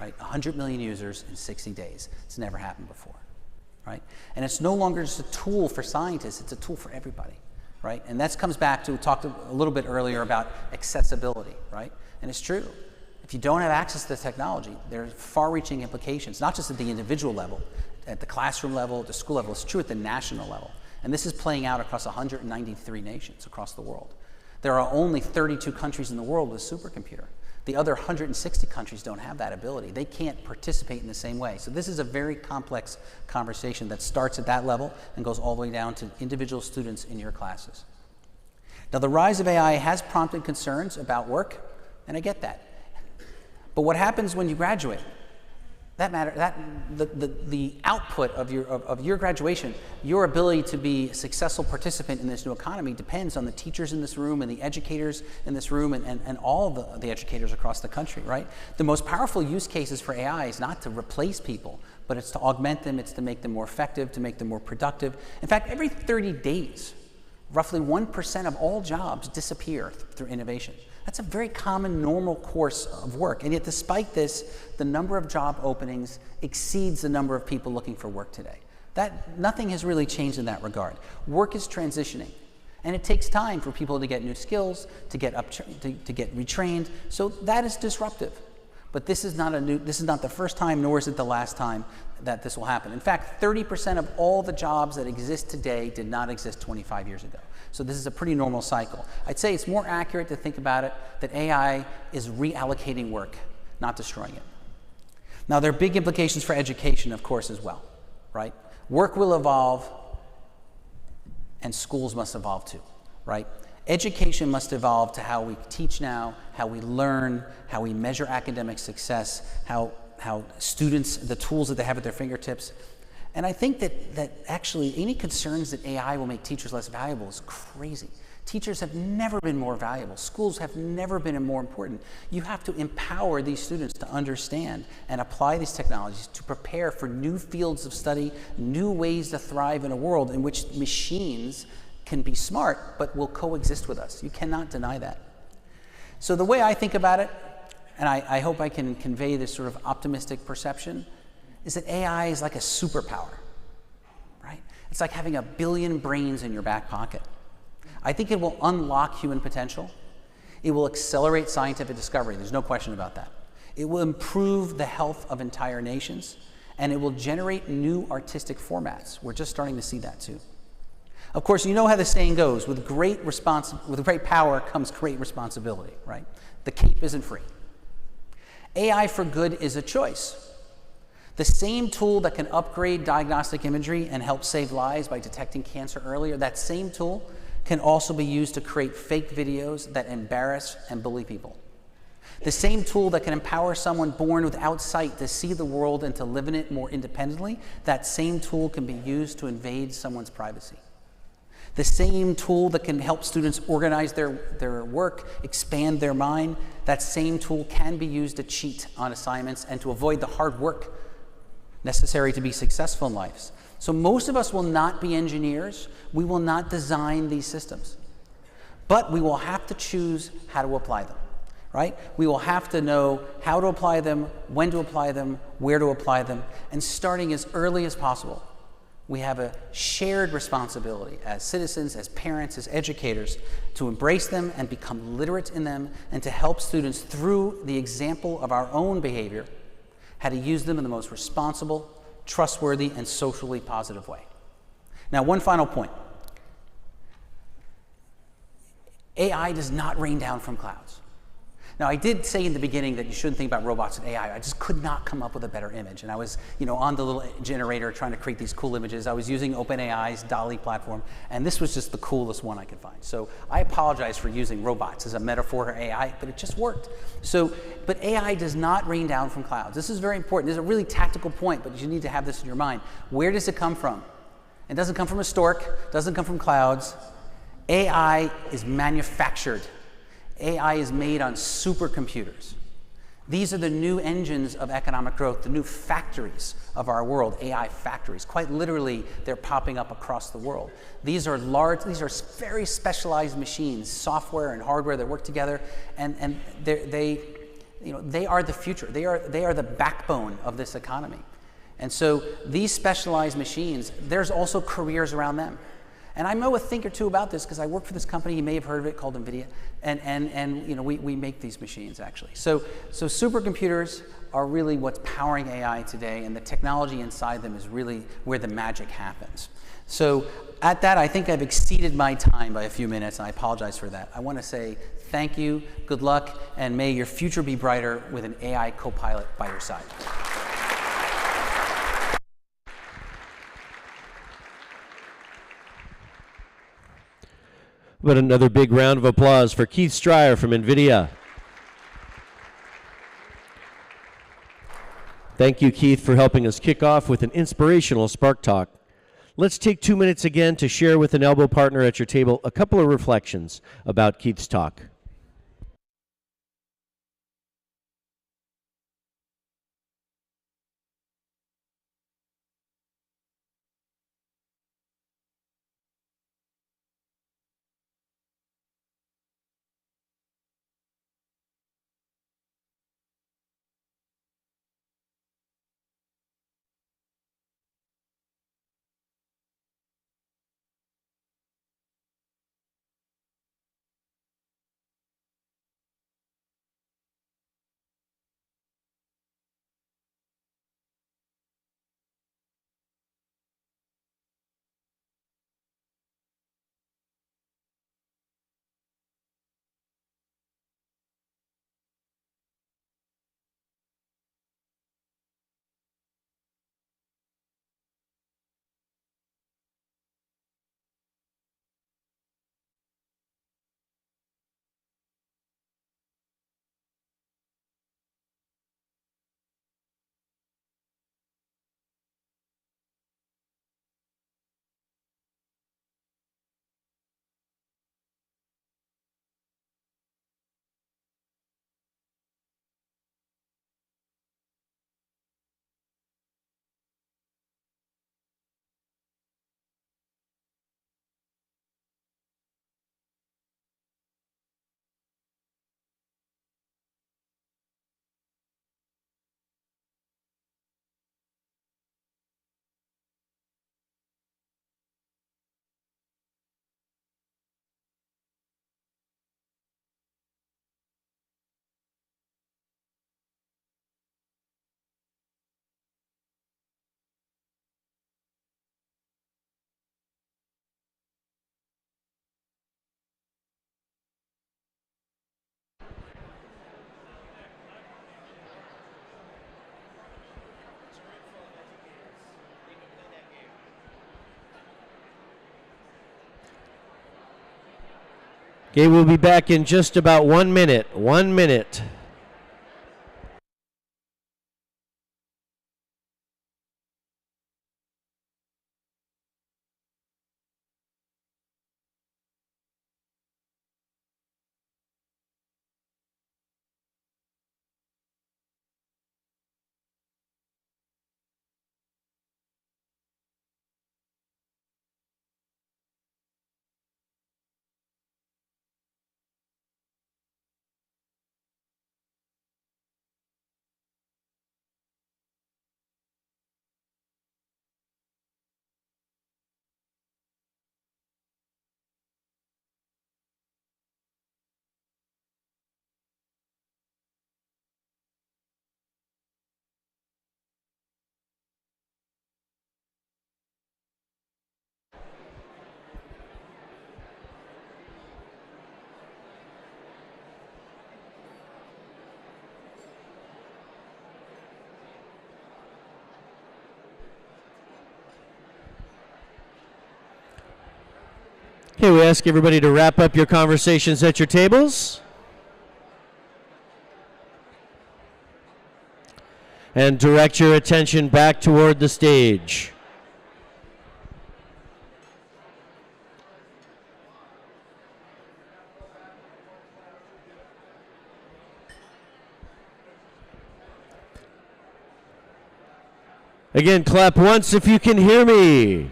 right? 100 million users in 60 days. It's never happened before, right? And it's no longer just a tool for scientists. It's a tool for everybody, right? And that comes back to, we talked a little bit earlier about accessibility, right? And it's true. If you don't have access to the technology, there's far-reaching implications, not just at the individual level, at the classroom level, at the school level. It's true at the national level. And this is playing out across 193 nations across the world. There are only 32 countries in the world with a supercomputer. The other 160 countries don't have that ability. They can't participate in the same way. So this is a very complex conversation that starts at that level and goes all the way down to individual students in your classes. Now, the rise of AI has prompted concerns about work, and I get that. But what happens when you graduate? The output of your graduation, your ability to be a successful participant in this new economy depends on the teachers in this room and the educators in this room and all the educators across the country, right? The most powerful use cases for AI is not to replace people, but it's to augment them, it's to make them more effective, to make them more productive. In fact, every 30 days, roughly 1% of all jobs disappear through innovation. That's a very common, normal course of work. And yet, despite this, the number of job openings exceeds the number of people looking for work today. Nothing has really changed in that regard. Work is transitioning. And it takes time for people to get new skills, to get retrained. So that is disruptive. But this is not the first time, nor is it the last time that this will happen. In fact, 30% of all the jobs that exist today did not exist 25 years ago. So this is a pretty normal cycle. I'd say it's more accurate to think about it that AI is reallocating work, not destroying it. Now, there are big implications for education, of course, as well, right? Work will evolve, and schools must evolve too, right? Education must evolve to how we teach now, how we learn, how we measure academic success, how students, the tools that they have at their fingertips. And I think that actually any concerns that AI will make teachers less valuable is crazy. Teachers have never been more valuable. Schools have never been more important. You have to empower these students to understand and apply these technologies to prepare for new fields of study, new ways to thrive in a world in which machines can be smart but will coexist with us. You cannot deny that. So the way I think about it, and I hope I can convey this sort of optimistic perception, is that AI is like a superpower, right? It's like having 1 billion brains in your back pocket. I think it will unlock human potential. It will accelerate scientific discovery. There's no question about that. It will improve the health of entire nations, and it will generate new artistic formats. We're just starting to see that too. Of course, you know how the saying goes, with great power comes great responsibility, right? The cape isn't free. AI for good is a choice. The same tool that can upgrade diagnostic imagery and help save lives by detecting cancer earlier, that same tool can also be used to create fake videos that embarrass and bully people. The same tool that can empower someone born without sight to see the world and to live in it more independently, that same tool can be used to invade someone's privacy. The same tool that can help students organize their work, expand their mind, that same tool can be used to cheat on assignments and to avoid the hard work necessary to be successful in life. So most of us will not be engineers. We will not design these systems. But we will have to choose how to apply them. Right? We will have to know how to apply them, when to apply them, where to apply them, and starting as early as possible. We have a shared responsibility as citizens, as parents, as educators to embrace them and become literate in them and to help students through the example of our own behavior how to use them in the most responsible, trustworthy, and socially positive way. Now, one final point. AI does not rain down from clouds. Now, I did say in the beginning that you shouldn't think about robots and AI. I just could not come up with a better image. And I was, on the little generator trying to create these cool images. I was using OpenAI's DALL-E platform, and this was just the coolest one I could find. So I apologize for using robots as a metaphor for AI, but it just worked. But AI does not rain down from clouds. This is very important. This is a really tactical point, but you need to have this in your mind. Where does it come from? It doesn't come from a stork. It doesn't come from clouds. AI is manufactured. AI is made on supercomputers. These are the new engines of economic growth, the new factories of our world, AI factories. Quite literally, they're popping up across the world. These are very specialized machines, software and hardware that work together, and they are the future. They are the backbone of this economy. And so these specialized machines, there's also careers around them. And I know a thing or two about this because I work for this company, you may have heard of it, called NVIDIA, and we make these machines actually. So supercomputers are really what's powering AI today, and the technology inside them is really where the magic happens. So at that, I think I've exceeded my time by a few minutes, and I apologize for that. I want to say thank you, good luck, and may your future be brighter with an AI co-pilot by your side. But another big round of applause for Keith Stryer from NVIDIA. Thank you, Keith, for helping us kick off with an inspirational Spark Talk. Let's take 2 minutes again to share with an elbow partner at your table a couple of reflections about Keith's talk. Okay, we'll be back in just about 1 minute. 1 minute. Okay, we ask everybody to wrap up your conversations at your tables. And direct your attention back toward the stage. Again, clap once if you can hear me.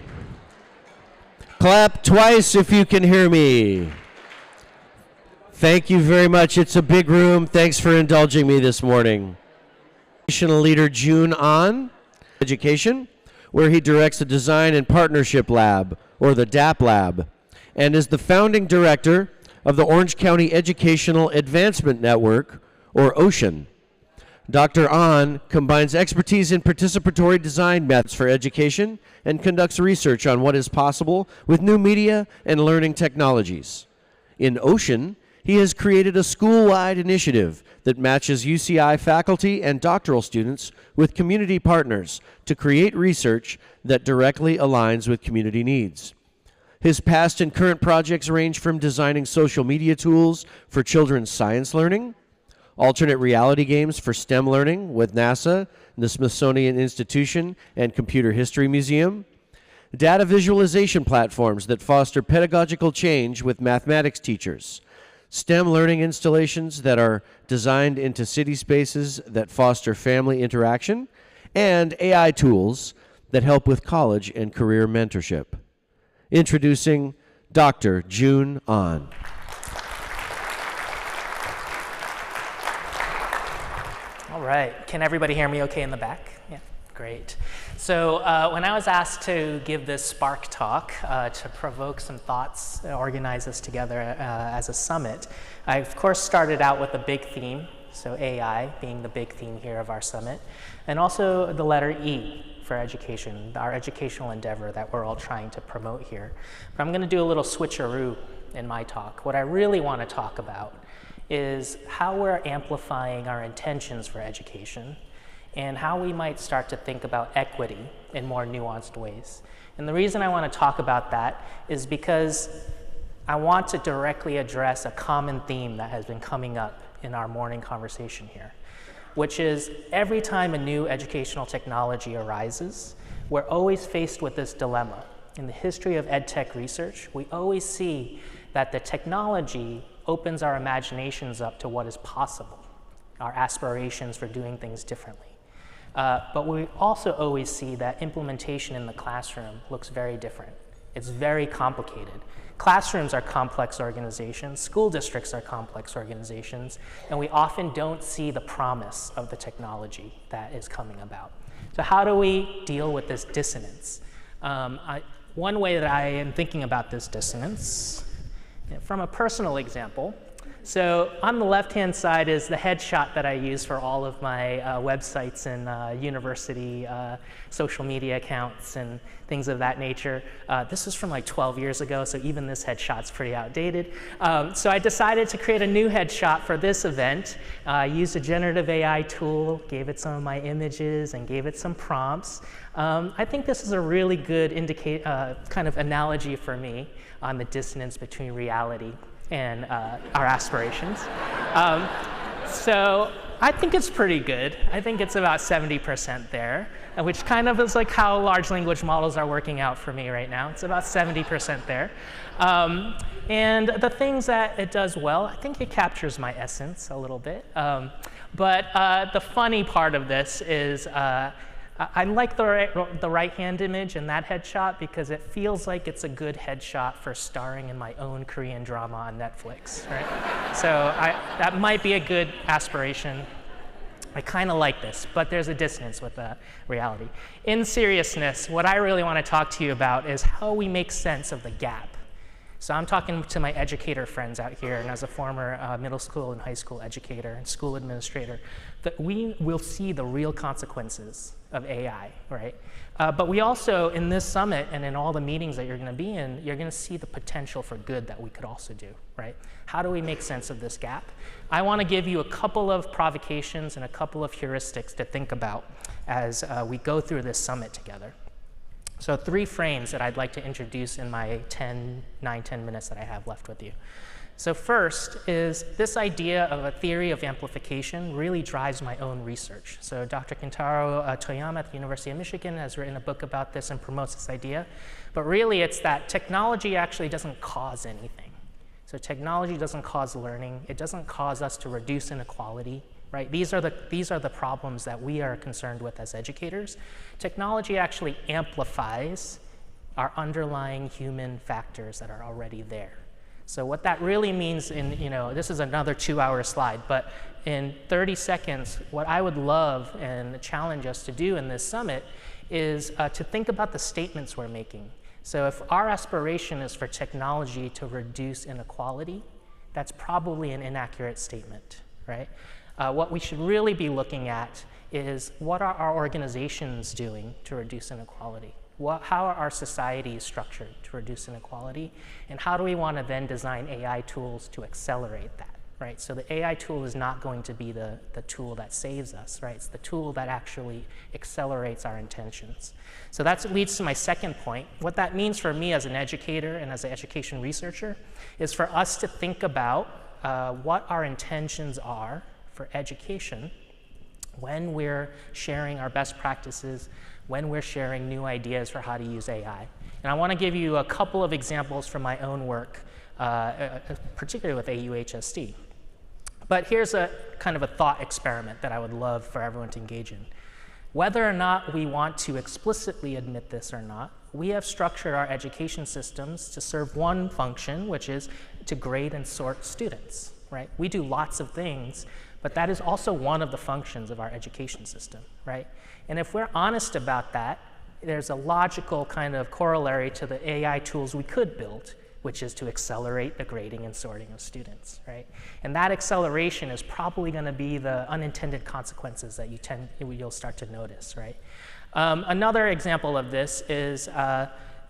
Clap twice if you can hear me. Thank you very much. It's a big room. Thanks for indulging me this morning. Educational leader June An, Education, where he directs the Design and Partnership Lab, or the DAP Lab, and is the founding director of the Orange County Educational Advancement Network, or OCEAN. Dr. An combines expertise in participatory design methods for education and conducts research on what is possible with new media and learning technologies. In OCEAN, he has created a school-wide initiative that matches UCI faculty and doctoral students with community partners to create research that directly aligns with community needs. His past and current projects range from designing social media tools for children's science learning, alternate reality games for STEM learning with NASA, the Smithsonian Institution, and Computer History Museum, data visualization platforms that foster pedagogical change with mathematics teachers, STEM learning installations that are designed into city spaces that foster family interaction, and AI tools that help with college and career mentorship. Introducing Dr. June An. All right, can everybody hear me okay in the back? Yeah, great. So when I was asked to give this Spark talk to provoke some thoughts, organize us together as a summit, I of course started out with a big theme, so AI being the big theme here of our summit, and also the letter E for education, our educational endeavor that we're all trying to promote here. But I'm gonna do a little switcheroo in my talk. What I really wanna talk about is how we're amplifying our intentions for education and how we might start to think about equity in more nuanced ways. And the reason I want to talk about that is because I want to directly address a common theme that has been coming up in our morning conversation here, which is every time a new educational technology arises, we're always faced with this dilemma. In the history of ed tech research, we always see that the technology opens our imaginations up to what is possible, our aspirations for doing things differently. But we also always see that implementation in the classroom looks very different. It's very complicated. Classrooms are complex organizations, school districts are complex organizations, and we often don't see the promise of the technology that is coming about. So how do we deal with this dissonance? One way that I am thinking about this dissonance, from a personal example, so on the left-hand side is the headshot that I use for all of my websites and university social media accounts and things of that nature. This is from like 12 years ago, so even this headshot's pretty outdated. So I decided to create a new headshot for this event. Used a generative AI tool, gave it some of my images, and gave it some prompts. I think this is a really good kind of analogy for me on the dissonance between reality and our aspirations. So I think it's pretty good. I think it's about 70% there, which kind of is like how large language models are working out for me right now. It's about 70% there. And the things that it does well, I think it captures my essence a little bit. But the funny part of this is I like the right-hand image in that headshot because it feels like it's a good headshot for starring in my own Korean drama on Netflix, right? So that might be a good aspiration. I kind of like this, but there's a dissonance with the reality. In seriousness, what I really want to talk to you about is how we make sense of the gap. So I'm talking to my educator friends out here, and as a former middle school and high school educator and school administrator, that we will see the real consequences of AI, right? But we also, in this summit and in all the meetings that you're going to be in, you're going to see the potential for good that we could also do, right? How do we make sense of this gap? I want to give you a couple of provocations and a couple of heuristics to think about as we go through this summit together. So 3 frames that I'd like to introduce in my 10 minutes that I have left with you. So first is this idea of a theory of amplification really drives my own research. So Dr. Kentaro Toyama at the University of Michigan has written a book about this and promotes this idea. But really it's that technology actually doesn't cause anything. So technology doesn't cause learning. It doesn't cause us to reduce inequality. Right? These are the problems that we are concerned with as educators. Technology actually amplifies our underlying human factors that are already there. So what that really means this is another 2-hour slide, but in 30 seconds, what I would love and challenge us to do in this summit is to think about the statements we're making. So if our aspiration is for technology to reduce inequality, that's probably an inaccurate statement, right? What we should really be looking at is what are our organizations doing to reduce inequality? How are our societies structured to reduce inequality? And how do we want to then design AI tools to accelerate that, right? So the AI tool is not going to be the tool that saves us, right? It's the tool that actually accelerates our intentions. So that leads to my second point. What that means for me as an educator and as an education researcher is for us to think about what our intentions are for education when we're sharing our best practices, when we're sharing new ideas for how to use AI. And I want to give you a couple of examples from my own work, particularly with AUHSD. But here's a kind of a thought experiment that I would love for everyone to engage in. Whether or not we want to explicitly admit this or not, we have structured our education systems to serve one function, which is to grade and sort students, right? We do lots of things, but that is also one of the functions of our education system, right? And if we're honest about that, there's a logical kind of corollary to the AI tools we could build, which is to accelerate the grading and sorting of students, right? And that acceleration is probably going to be the unintended consequences that you'll start to notice, right? Another example of this is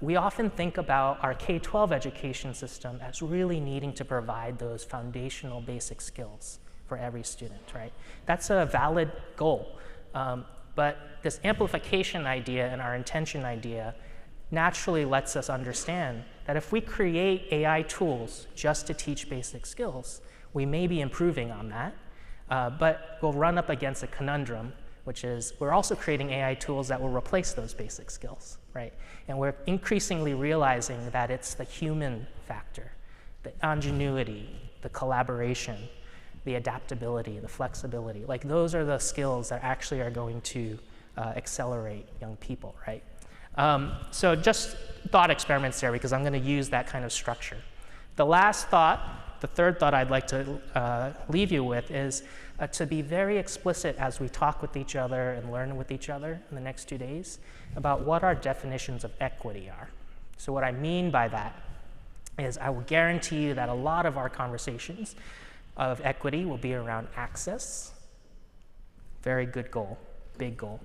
we often think about our K-12 education system as really needing to provide those foundational basic skills for every student, right? That's a valid goal. But this amplification idea and our intention idea naturally lets us understand that if we create AI tools just to teach basic skills, we may be improving on that, but we'll run up against a conundrum, which is we're also creating AI tools that will replace those basic skills, right? And we're increasingly realizing that it's the human factor, the ingenuity, the collaboration, the adaptability, the flexibility. Like those are the skills that actually are going to accelerate young people, right? So just thought experiments there because I'm going to use that kind of structure. The last thought, the third thought I'd like to leave you with is to be very explicit as we talk with each other and learn with each other in the next 2 days about what our definitions of equity are. So what I mean by that is I will guarantee you that a lot of our conversations of equity will be around access. Very good goal, big goal.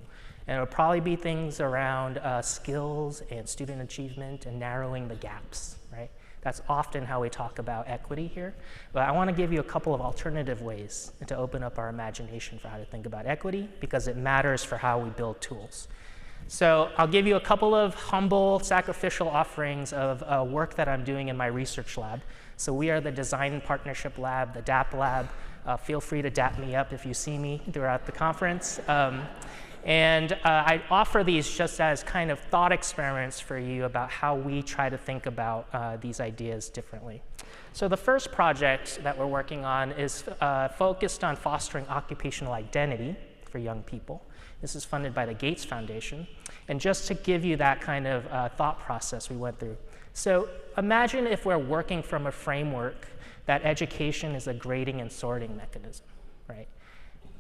And it'll probably be things around skills and student achievement and narrowing the gaps, right? That's often how we talk about equity here. But I want to give you a couple of alternative ways to open up our imagination for how to think about equity because it matters for how we build tools. So I'll give you a couple of humble, sacrificial offerings of work that I'm doing in my research lab. So we are the Design Partnership Lab, the DAP Lab. Feel free to dap me up if you see me throughout the conference. I offer these just as kind of thought experiments for you about how we try to think about these ideas differently. So the first project that we're working on is focused on fostering occupational identity for young people. This is funded by the Gates Foundation. And just to give you that kind of thought process we went through. So imagine if we're working from a framework that education is a grading and sorting mechanism, right?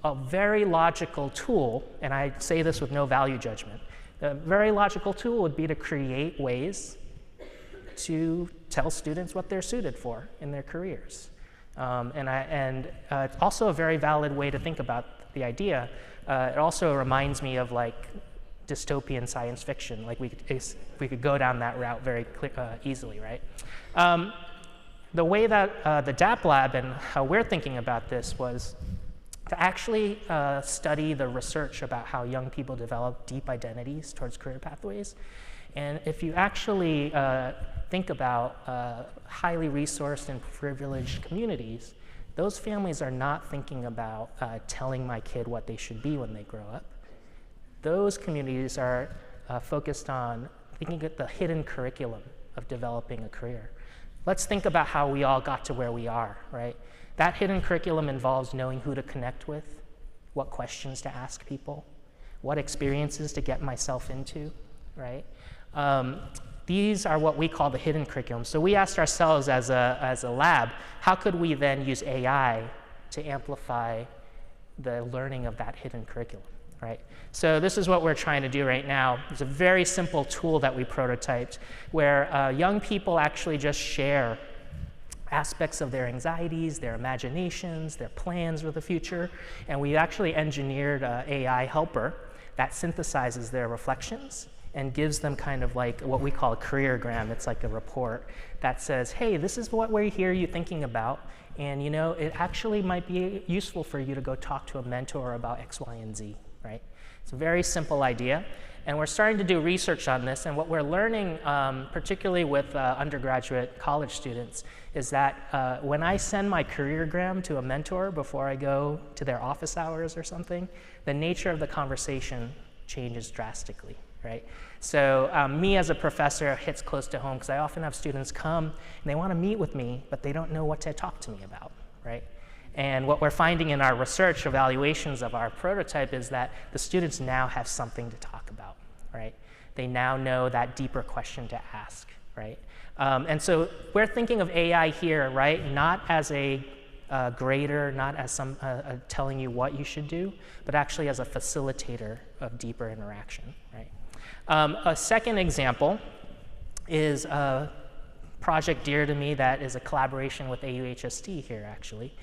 A very logical tool, and I say this with no value judgment, a very logical tool would be to create ways to tell students what they're suited for in their careers. It's also a very valid way to think about the idea. It also reminds me of like dystopian science fiction. Like we could go down that route very easily, right? The way that the DAP Lab and how we're thinking about this was to actually study the research about how young people develop deep identities towards career pathways. And if you actually think about highly resourced and privileged communities, those families are not thinking about telling my kid what they should be when they grow up. Those communities are focused on thinking of the hidden curriculum of developing a career. Let's think about how we all got to where we are, right? That hidden curriculum involves knowing who to connect with, what questions to ask people, what experiences to get myself into, right? These are what we call the hidden curriculum. So we asked ourselves as a lab, how could we then use AI to amplify the learning of that hidden curriculum, right? So this is what we're trying to do right now. It's a very simple tool that we prototyped where young people actually just share aspects of their anxieties, their imaginations, their plans for the future, and we actually engineered an AI helper that synthesizes their reflections and gives them kind of like what we call a careergram. It's like a report that says, hey, this is what we hear you thinking about, and you know, it actually might be useful for you to go talk to a mentor about X, Y, and Z, right? It's a very simple idea, and we're starting to do research on this, and what we're learning, particularly with undergraduate college students, is that when I send my careergram to a mentor before I go to their office hours or something, the nature of the conversation changes drastically, right? So me as a professor hits close to home because I often have students come and they want to meet with me, but they don't know what to talk to me about, right? And what we're finding in our research evaluations of our prototype is that the students now have something to talk about, right? They now know that deeper question to ask, right? And so we're thinking of AI here, right? Not as a grader, not as some telling you what you should do, but actually as a facilitator of deeper interaction, right? A second example is a project dear to me that is a collaboration with AUHSD here, actually.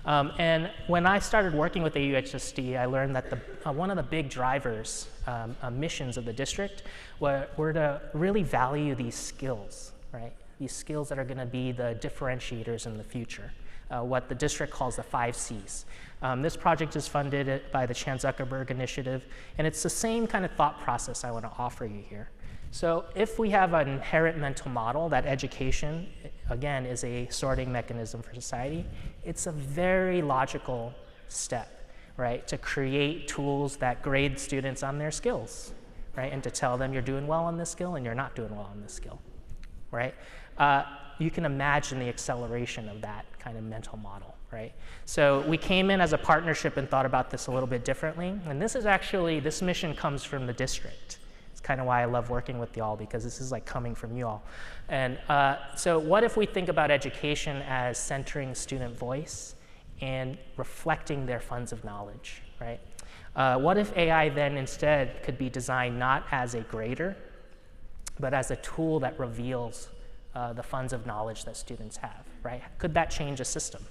And when I started working with AUHSD, I learned that one of the big drivers, missions of the district were to really value these skills, right? These skills that are going to be the differentiators in the future, what the district calls the 5 Cs. This project is funded by the Chan Zuckerberg Initiative, and it's the same kind of thought process I want to offer you here. So if we have an inherent mental model that education, again, is a sorting mechanism for society, it's a very logical step, right, to create tools that grade students on their skills, right, and to tell them you're doing well on this skill and you're not doing well on this skill, right? You can imagine the acceleration of that kind of mental model, right? So we came in as a partnership and thought about this a little bit differently, and this mission comes from the district. It's kind of why I love working with y'all, because this is like coming from you all. And so what if we think about education as centering student voice and reflecting their funds of knowledge, right? What if AI then instead could be designed not as a grader, but as a tool that reveals the funds of knowledge that students have, right? Could that change a system?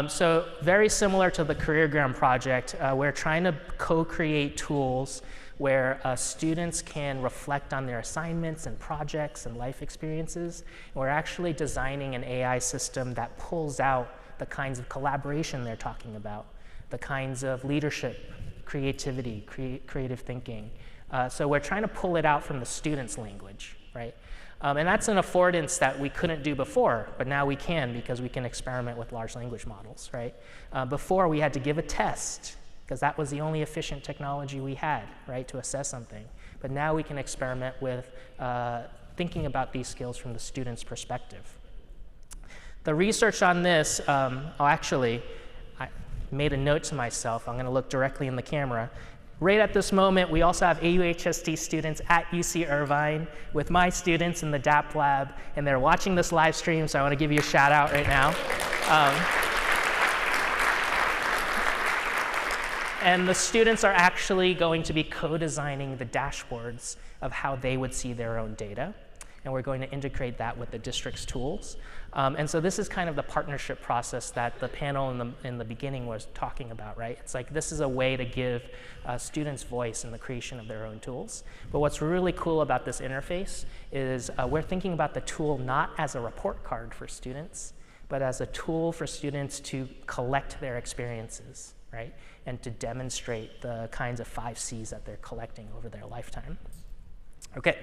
So very similar to the CareerGram project, we're trying to co-create tools where students can reflect on their assignments and projects and life experiences. And we're actually designing an AI system that pulls out the kinds of collaboration they're talking about, the kinds of leadership, creativity, creative thinking, So we're trying to pull it out from the student's language, right? And that's an affordance that we couldn't do before, but now we can because we can experiment with large language models, right? Before we had to give a test because that was the only efficient technology we had, right, to assess something. But now we can experiment with thinking about these skills from the student's perspective. The research on this, actually, I made a note to myself. I'm going to look directly in the camera. Right at this moment, we also have AUHST students at UC Irvine with my students in the DAP lab, and they're watching this live stream, so I want to give you a shout out right now. And the students are actually going to be co-designing the dashboards of how they would see their own data. And we're going to integrate that with the district's tools. And so this is kind of the partnership process that the panel in the beginning was talking about, right? It's like this is a way to give students voice in the creation of their own tools. But what's really cool about this interface is we're thinking about the tool not as a report card for students, but as a tool for students to collect their experiences, right? And to demonstrate the kinds of 5 Cs that they're collecting over their lifetime. Okay,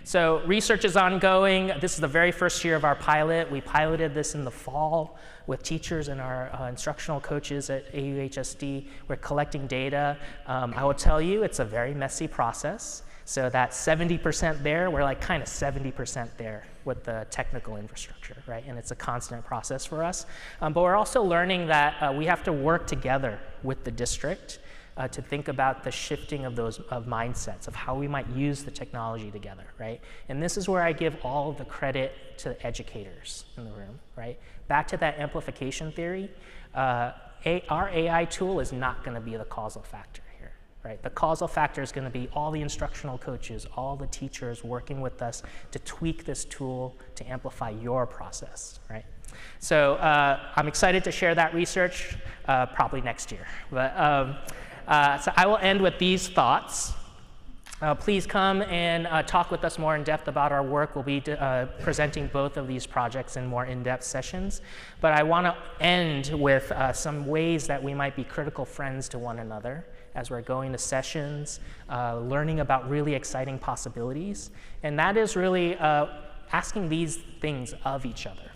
so research is ongoing. This is the very first year of our pilot. We piloted this in the fall with teachers and our instructional coaches at AUHSD. We're collecting data. I will tell you, it's a very messy process. So that 70% there, we're like kind of 70% there with the technical infrastructure, right? And it's a constant process for us. But we're also learning that we have to work together with the district to think about the shifting of those mindsets of how we might use the technology together, right? And this is where I give all of the credit to the educators in the room, right? Back to that amplification theory, our AI tool is not going to be the causal factor here, right? The causal factor is going to be all the instructional coaches, all the teachers working with us to tweak this tool to amplify your process, right? So I'm excited to share that research probably next year. But so I will end with these thoughts. Please come and talk with us more in depth about our work. We'll be presenting both of these projects in more in-depth sessions. But I want to end with some ways that we might be critical friends to one another as we're going to sessions, learning about really exciting possibilities. And that is really asking these things of each other.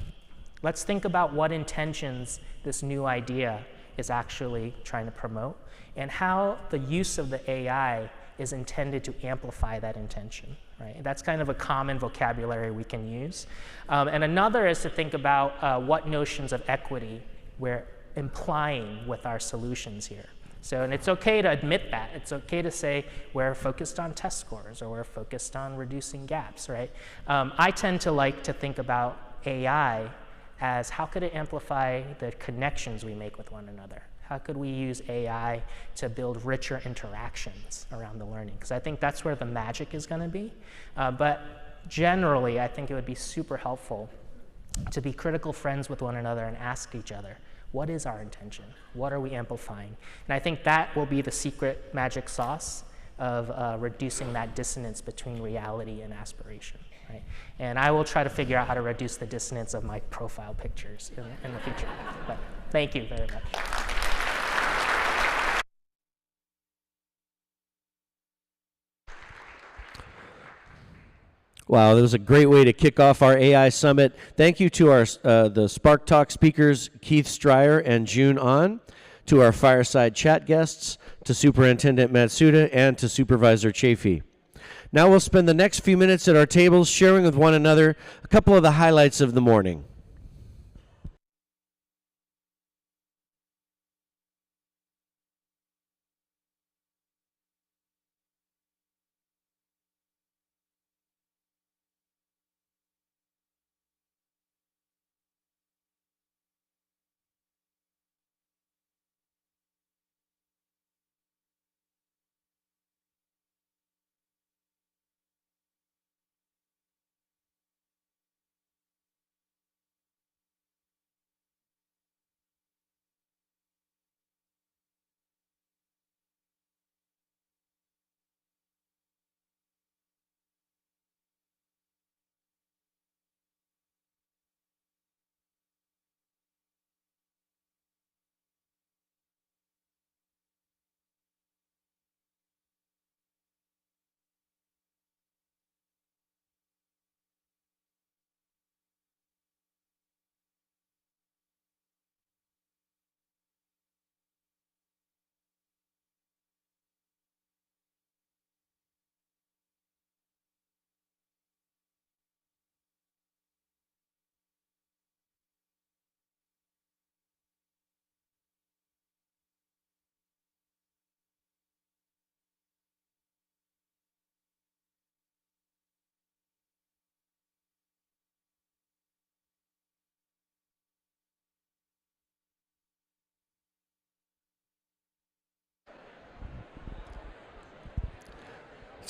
Let's think about what intentions this new idea is actually trying to promote, and how the use of the AI is intended to amplify that intention, right? That's kind of a common vocabulary we can use. And another is to think about what notions of equity we're implying with our solutions here. So, and it's okay to admit that. It's okay to say we're focused on test scores or we're focused on reducing gaps, right? I tend to like to think about AI as how could it amplify the connections we make with one another? How could we use AI to build richer interactions around the learning? Because I think that's where the magic is going to be. But generally, I think it would be super helpful to be critical friends with one another and ask each other, what is our intention? What are we amplifying? And I think that will be the secret magic sauce of reducing that dissonance between reality and aspiration. Right? And I will try to figure out how to reduce the dissonance of my profile pictures in the future. But thank you very much. Wow, that was a great way to kick off our AI Summit. Thank you to our the Spark Talk speakers, Keith Stryer and June An, to our Fireside chat guests, to Superintendent Matsuda, and to Supervisor Chafee. Now we'll spend the next few minutes at our tables sharing with one another a couple of the highlights of the morning.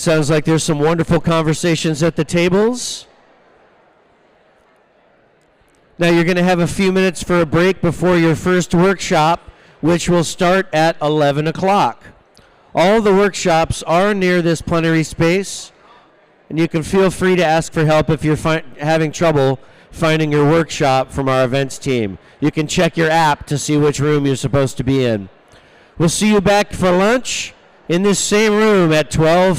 Sounds like there's some wonderful conversations at the tables. Now you're going to have a few minutes for a break before your first workshop, which will start at 11 o'clock. All the workshops are near this plenary space, and you can feel free to ask for help if you're having trouble finding your workshop from our events team. You can check your app to see which room you're supposed to be in. We'll see you back for lunch in this same room at 12:30.